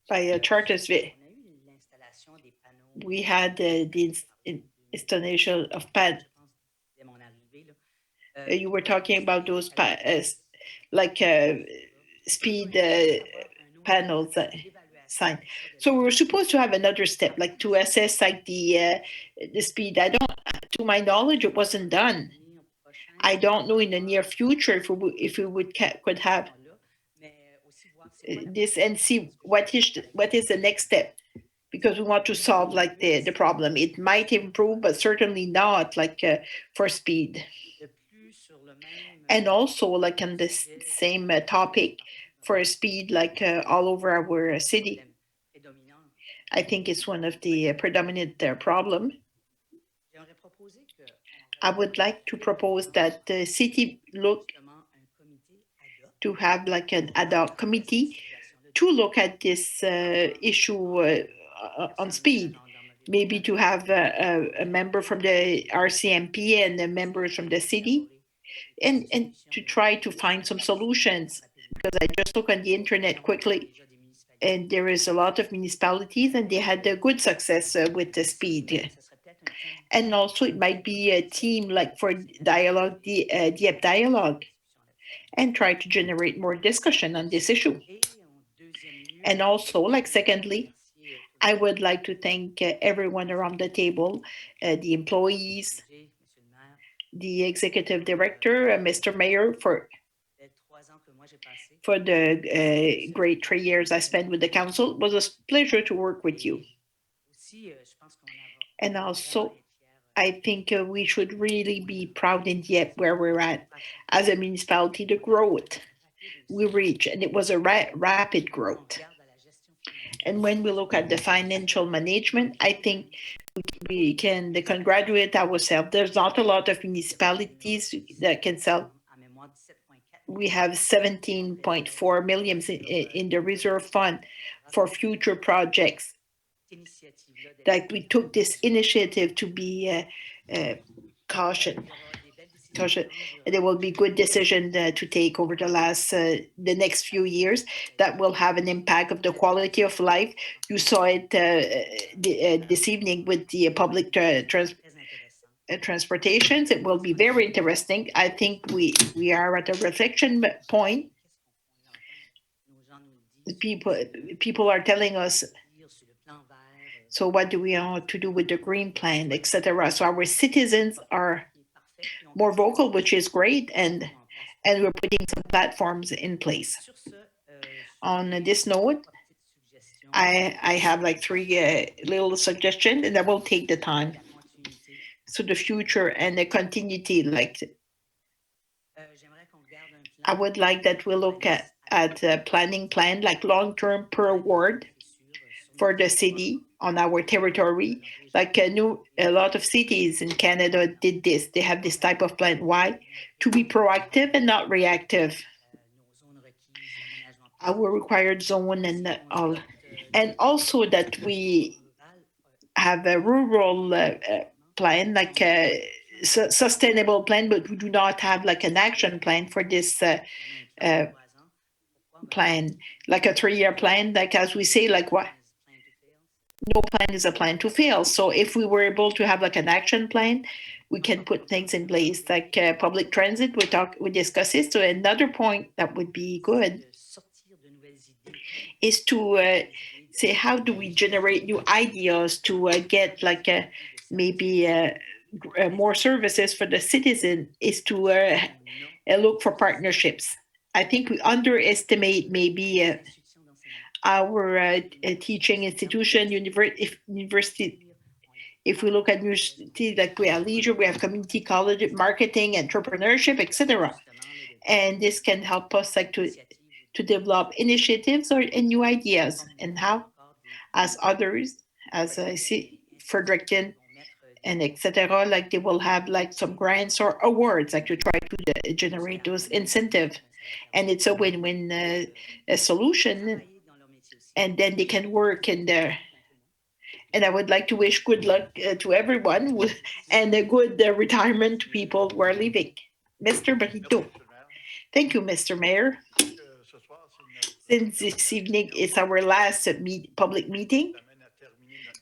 by Chartersville. We had the installation of pad. You were talking about those speed panels sign. So we were supposed to have another step, like to assess like the speed. To my knowledge, it wasn't done. I don't know in the near future if we could have this and see what is the next step, because we want to solve like the problem. It might improve, but certainly not like for speed. And also like on this same topic for speed, like all over our city. I think it's one of the predominant problem. I would like to propose that the city look to have like an ad hoc committee to look at this issue on speed. Maybe to have a member from the RCMP and the members from the city, and to try to find some solutions. Because I just look on the internet quickly, and there is a lot of municipalities, and they had a good success with the speed. And also, it might be a team like for dialogue, the Dieppe dialogue, and try to generate more discussion on this issue. And also, like secondly, I would like to thank everyone around the table, the employees, the executive director, Mr. Mayor, for the great 3 years I spent with the council. It was a pleasure to work with you. And also, I think we should really be proud in Dieppe where we're at as a municipality, the growth we reached, and it was a rapid growth. And when we look at the financial management, I think we can congratulate ourselves. There's not a lot of municipalities that can sell. We have 17.4 million in the reserve fund for future projects. That we took this initiative to be cautious. There will be good decision to take over the next few years that will have an impact of the quality of life. You saw it this evening with the public transportations. It will be very interesting. I think we are at a reflection point. People are telling us, so what do we want to do with the green plan, etc. So our citizens are more vocal, which is great, and we're putting some platforms in place. On this note, I have like 3 little suggestions, and I will take the time. So the future and the continuity, like I would like that we look at a planning plan, like long-term per ward for the city on our territory. Like a lot of cities in Canada did this. They have this type of plan. Why? To be proactive and not reactive. Our required zone and all. And also that we have a rural plan, like a sustainable plan, but we do not have like an action plan for this plan, like a 3-year plan, like as we say, like what? No plan is a plan to fail. So if we were able to have like an action plan, we can put things in place, like public transit. We discuss it. So another point that would be good is to say, how do we generate new ideas to get like maybe more services for the citizen, is to look for partnerships. I think we underestimate maybe our teaching institution, university. If we look at university, like we have leisure, we have community college, marketing, entrepreneurship, etc. And this can help us like to develop initiatives or and new ideas, and how as others, as I see Fredericton and etc., like they will have like some grants or awards like to try to generate those incentive, and it's a win-win a solution, and then they can work in there. And I would like to wish good luck to everyone and a good retirement to people who are leaving. Mr. Barito. Thank you, Mr. Mayor. Since this evening is our last public meeting,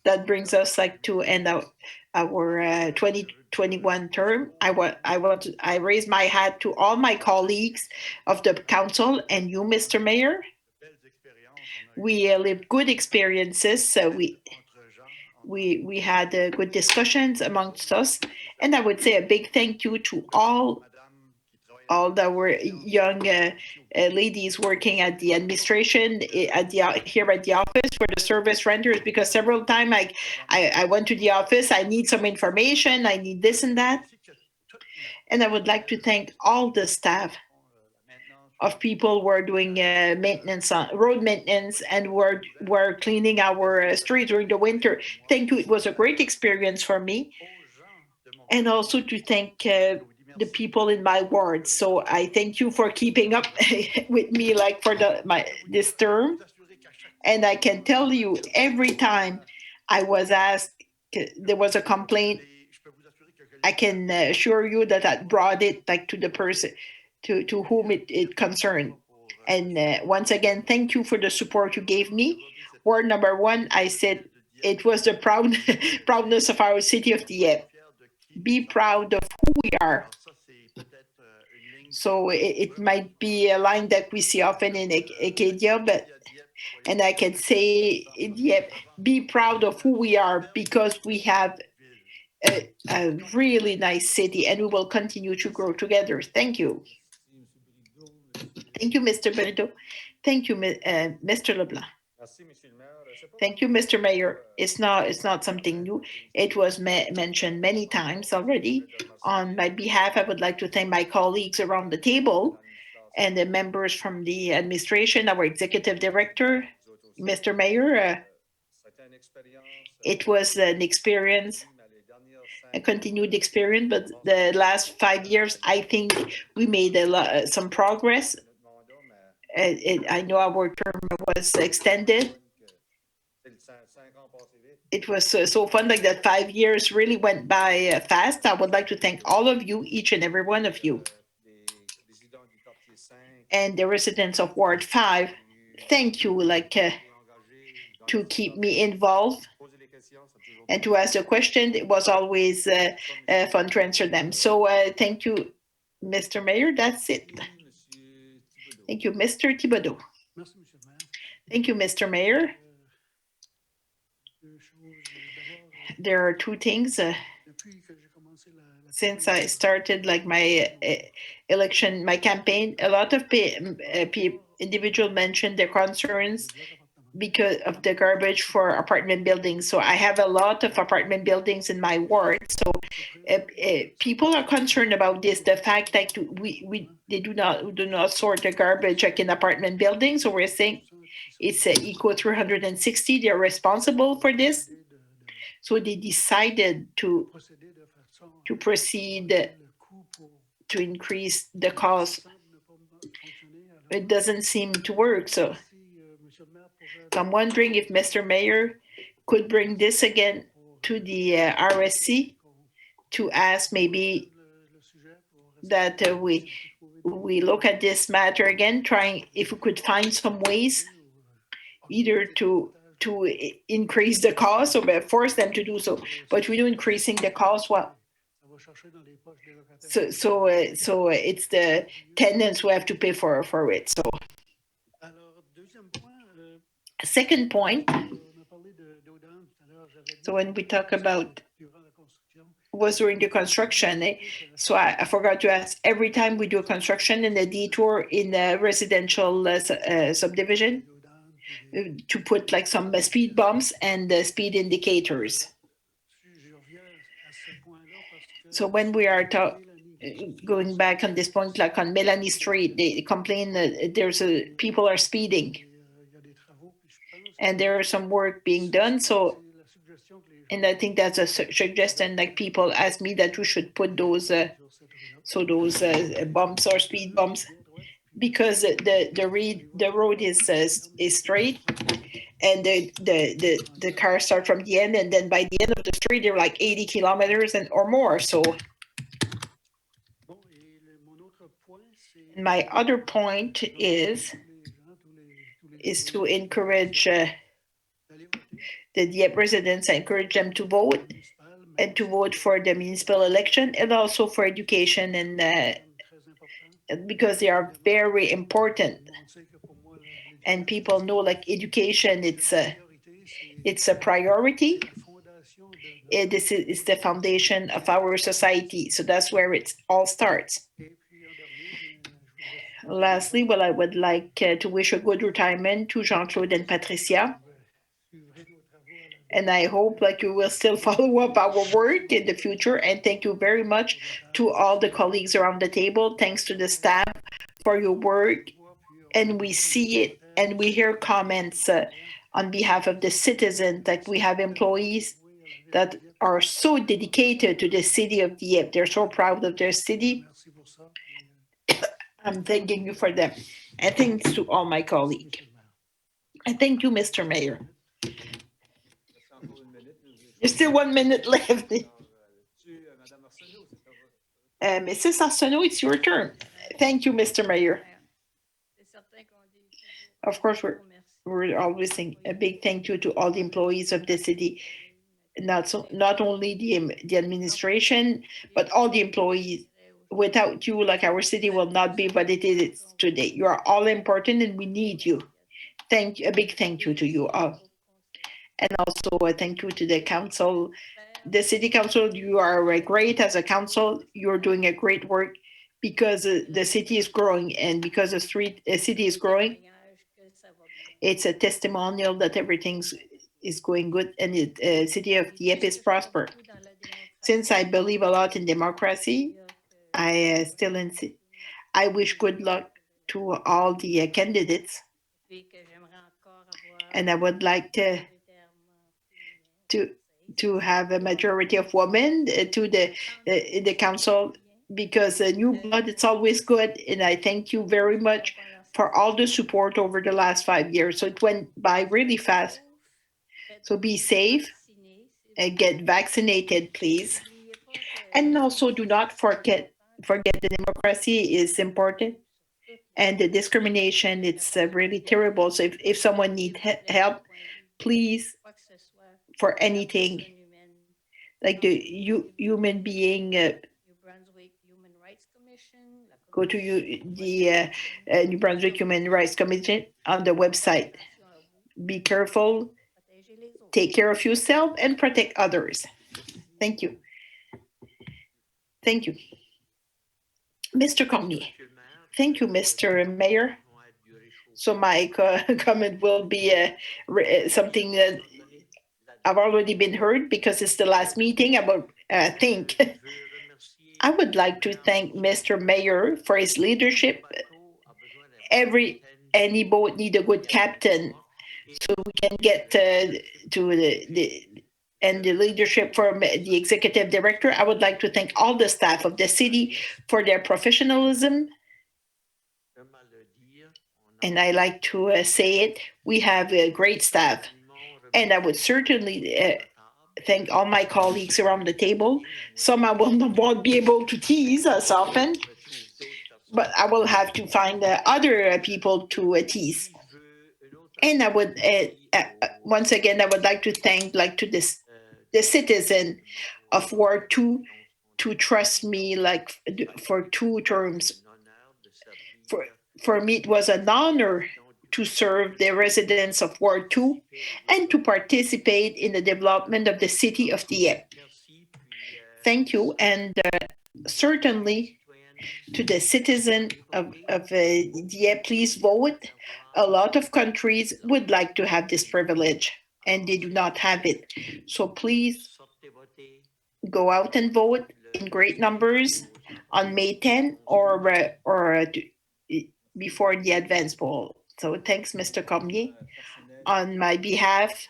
that brings us like to end our 2021 term. I raise my hat to all my colleagues of the council and you, Mr. Mayor. We lived good experiences. So we had good discussions amongst us, and I would say a big thank you to all our young ladies working at the administration here at the office for the service renders, because several times I went to the office, I need some information, I need this and that. And I would like to thank all the staff of people who are doing maintenance on road maintenance and were cleaning our streets during the winter. Thank you. It was a great experience for me. And also to thank the people in my ward. So I thank you for keeping up with me like for this term. And I can tell you every time I was asked, there was a complaint, I can assure you that I brought it like to the person to whom it concerned. And once again, thank you for the support you gave me. Word number one, I said it was the proudness of our city of Dieppe. Be proud of who we are. So it might be a line that we see often in Acadia, and I can say, Dieppe, be proud of who we are, because we have a really nice city and we will continue to grow together. Thank you. Thank you, Mr. Benito. Thank you, Mr. Leblanc. Thank you, Mr. Mayor. It's not something new. It was mentioned many times already. On my behalf, I would like to thank my colleagues around the table and the members from the administration, our executive director, Mr. Mayor. It was an experience, a continued experience, but the last 5 years, I think we made some progress. I know our term was extended. It was so fun, like that 5 years really went by fast. I would like to thank all of you, each and every one of you. And the residents of Ward 5, thank you, to keep me involved and to ask a question. It was always fun to answer them. So thank you, Mr. Mayor. That's it. Thank you, Mr. Thibodeau. Thank you, Mr. Mayor. There are two things. Since I started like my election, my campaign, a lot of individuals mentioned their concerns because of the garbage for apartment buildings. So I have a lot of apartment buildings in my ward. So people are concerned about this. The fact that they do not sort the garbage like in apartment buildings. So we're saying it's Eco 360. They're responsible for this. So they decided to proceed to increase the cost. It doesn't seem to work. So I'm wondering if Mr. Mayor could bring this again to the RSC to ask maybe that we look at this matter again, trying if we could find some ways either to increase the cost or force them to do so. But we do increasing the cost, well, so it's the tenants who have to pay for it. So second point, so when we talk about was during the construction, so I forgot to ask, every time we do a construction in a detour in a residential subdivision, to put like some speed bumps and speed indicators. So when we are going back on this point, like on Melanie Street, they complain that people are speeding and there is some work being done. So, and I think that's a suggestion, like people ask me that we should put those, bumps or speed bumps, because the road is straight, and the cars start from the end, and then by the end of the street they're like 80 kilometers or more. So my other point is to encourage the Dieppe residents, encourage them to vote, and to vote for the municipal election, and also for education, and because they are very important. And people know, like, education, it's a priority. This is the foundation of our society. So that's where it all starts. Lastly, well, I would like to wish a good retirement to Jean-Claude and Patricia. And I hope like you will still follow up our work in the future. And thank you very much to all the colleagues around the table. Thanks to the staff for your work. And we see it and we hear comments on behalf of the citizens, that we have employees that are so dedicated to the city of Dieppe. They're so proud of their city. I'm thanking you for them. And thanks to all my colleagues. And thank you, Mr. Mayor. There's still 1 minute left. Mrs. Arsenault, it's your turn. Thank you, Mr. Mayor. Of course, we're always saying a big thank you to all the employees of the city, not only the administration, but all the employees. Without you, like, our city will not be what it is today. You are all important and we need you. A big thank you to you all. And also a thank you to the council, the city council. You are great as a council. You're doing a great work because the city is growing, and because the city is growing, it's a testimonial that everything is going good, and the city of Dieppe is prosper. Since I believe a lot in democracy, I wish good luck to all the candidates, and I would like to have a majority of women to the council, because new blood, it's always good. And I thank you very much for all the support over the last 5 years. So it went by really fast. So be safe and get vaccinated, please. And also do not forget the democracy is important, and the discrimination, it's really terrible. So if someone needs help, please, for anything, like the human being, go to the New-Brunswick Human Rights Commission on the website. Be careful, take care of yourself, and protect others. Thank you. Thank you. Mr. Cormier. Thank you, Mr. Mayor. So my comment will be something that I've already been heard, because it's the last meeting. I would like to thank Mr. Mayor for his leadership. Any boat need a good captain, so we can get to the leadership from the executive director. I would like to thank all the staff of the city for their professionalism. And I like to say it, we have a great staff. And I would certainly thank all my colleagues around the table. Some I won't be able to tease as often, but I will have to find other people to tease. And I would, once again, I would like to thank the citizen of Ward 2 to trust me for 2 terms. For me, it was an honor to serve the residents of Ward 2 and to participate in the development of the city of Dieppe. Thank you, and certainly to the citizen of Dieppe, please vote. A lot of countries would like to have this privilege, and they do not have it. So please go out and vote in great numbers on May 10 or before the advance poll. So thanks, Mr. Cormier. On my behalf,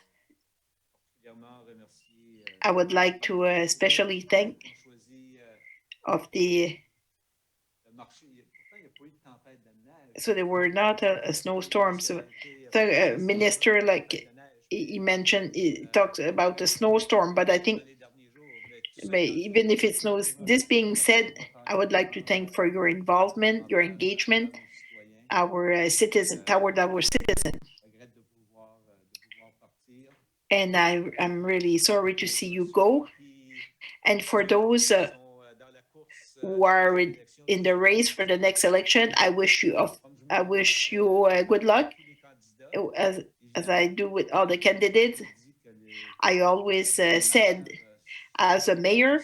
I would like to especially thank of the. So there were not a snowstorm. So the minister, like he mentioned, he talks about the snowstorm, but I think even if it snows, this being said, I would like to thank for your involvement, your engagement, our citizen toward our citizen. And I'm really sorry to see you go. And for those who are in the race for the next election, I wish you good luck. As I do with all the candidates, I always said, as a mayor,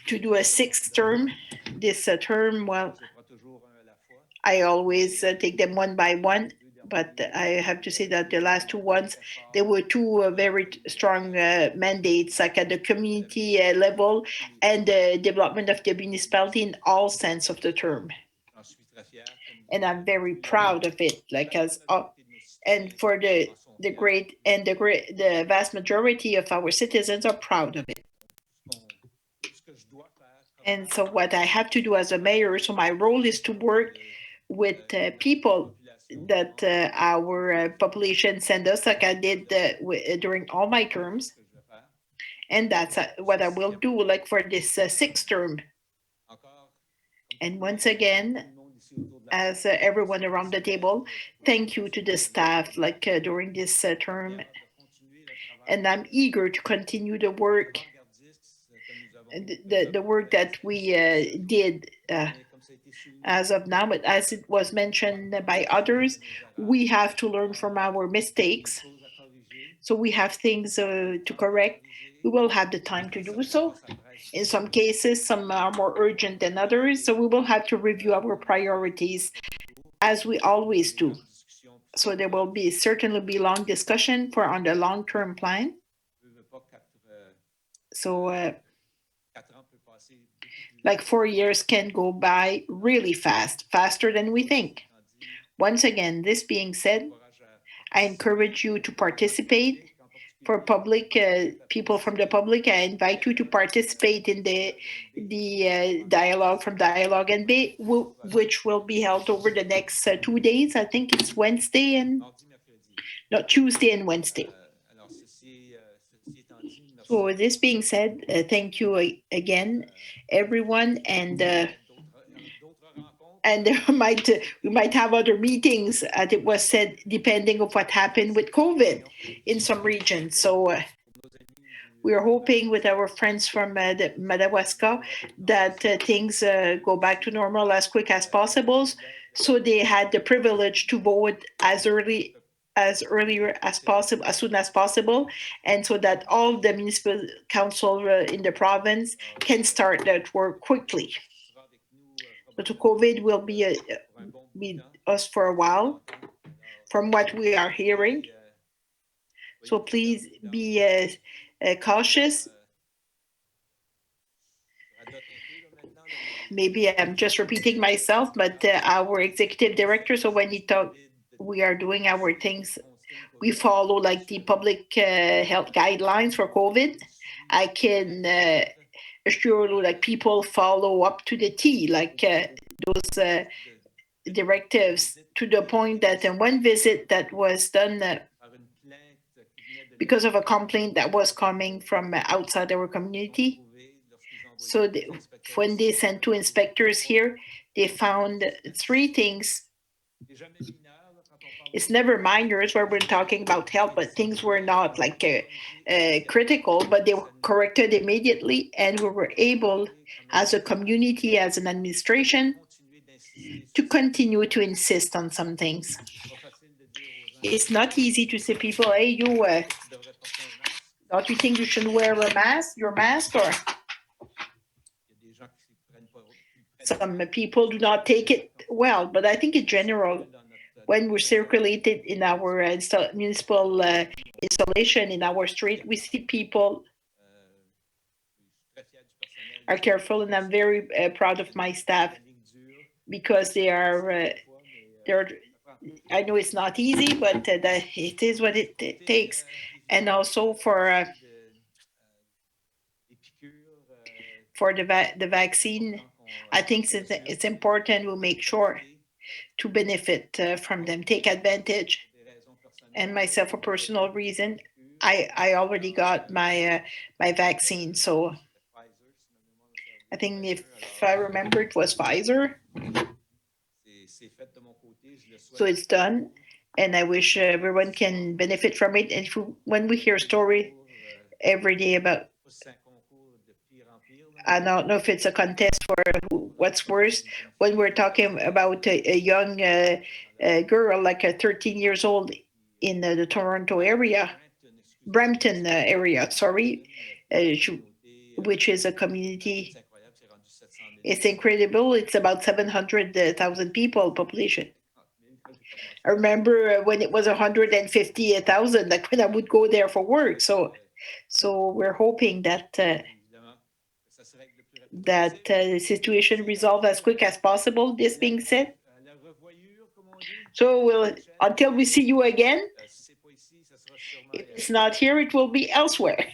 to do a sixth term. This term, well, I always take them one by one, but I have to say that the last two ones, they were two very strong mandates, like at the community level and the development of the municipality in all sense of the term. And I'm very proud of it, like and for the vast majority of our citizens are proud of it. And so what I have to do as a mayor, so my role is to work with people that our population send us, like I did during all my terms. And that's what I will do, like for this sixth term. And once again, as everyone around the table, thank you to the staff, like during this term. And I'm eager to continue the work, the work that we did as of now. But as it was mentioned by others, we have to learn from our mistakes. So we have things to correct. We will have the time to do so. In some cases, some are more urgent than others. So we will have to review our priorities as we always do. So there will certainly be long discussion on the long-term plan. So like 4 years can go by really fast, faster than we think. Once again, this being said, I encourage you to participate. For public people from the public, I invite you to participate in the dialogue from Dialogue NB, which will be held over the next 2 days. I think it's Tuesday and Wednesday. So this being said, thank you again, everyone, and we might have other meetings, as it was said, depending on what happened with COVID in some regions. So we are hoping with our friends from Madawaska that things go back to normal as quick as possible. So they had the privilege to vote as earlier as possible, as soon as possible, and so that all the municipal council in the province can start that work quickly. But COVID will be with us for a while, from what we are hearing. So please be cautious. Maybe I'm just repeating myself, but our executive director, so when he talked, we are doing our things. We follow like the public health guidelines for COVID. I can assure you, like people follow up to the T, like those directives, to the point that in one visit that was done because of a complaint that was coming from outside our community. So when they sent 2 inspectors here, they found 3 things. It's never minors where we're talking about health, but things were not like critical, but they were corrected immediately, and we were able, as a community, as an administration, to continue to insist on some things. It's not easy to say people, hey, you, don't you think you should wear your mask, or some people do not take it well, but I think in general, when we circulate it in our municipal installation in our street, we see people are careful, and I'm very proud of my staff because they're. I know it's not easy, but it is what it takes, and also for the vaccine, I think it's important we make sure to benefit from them, take advantage. And myself, for personal reason, I already got my vaccine, so I think if I remember, it was Pfizer. So it's done, and I wish everyone can benefit from it. And when we hear story every day about, I don't know if it's a contest for what's worse, when we're talking about a young girl, like 13 years old in the Toronto area, Brampton area, sorry, which is a community. It's incredible. It's about 700,000 people population. I remember when it was 150,000, like when I would go there for work. So we're hoping that the situation resolved as quick as possible. This being said, so until we see you again, if it's not here, it will be elsewhere.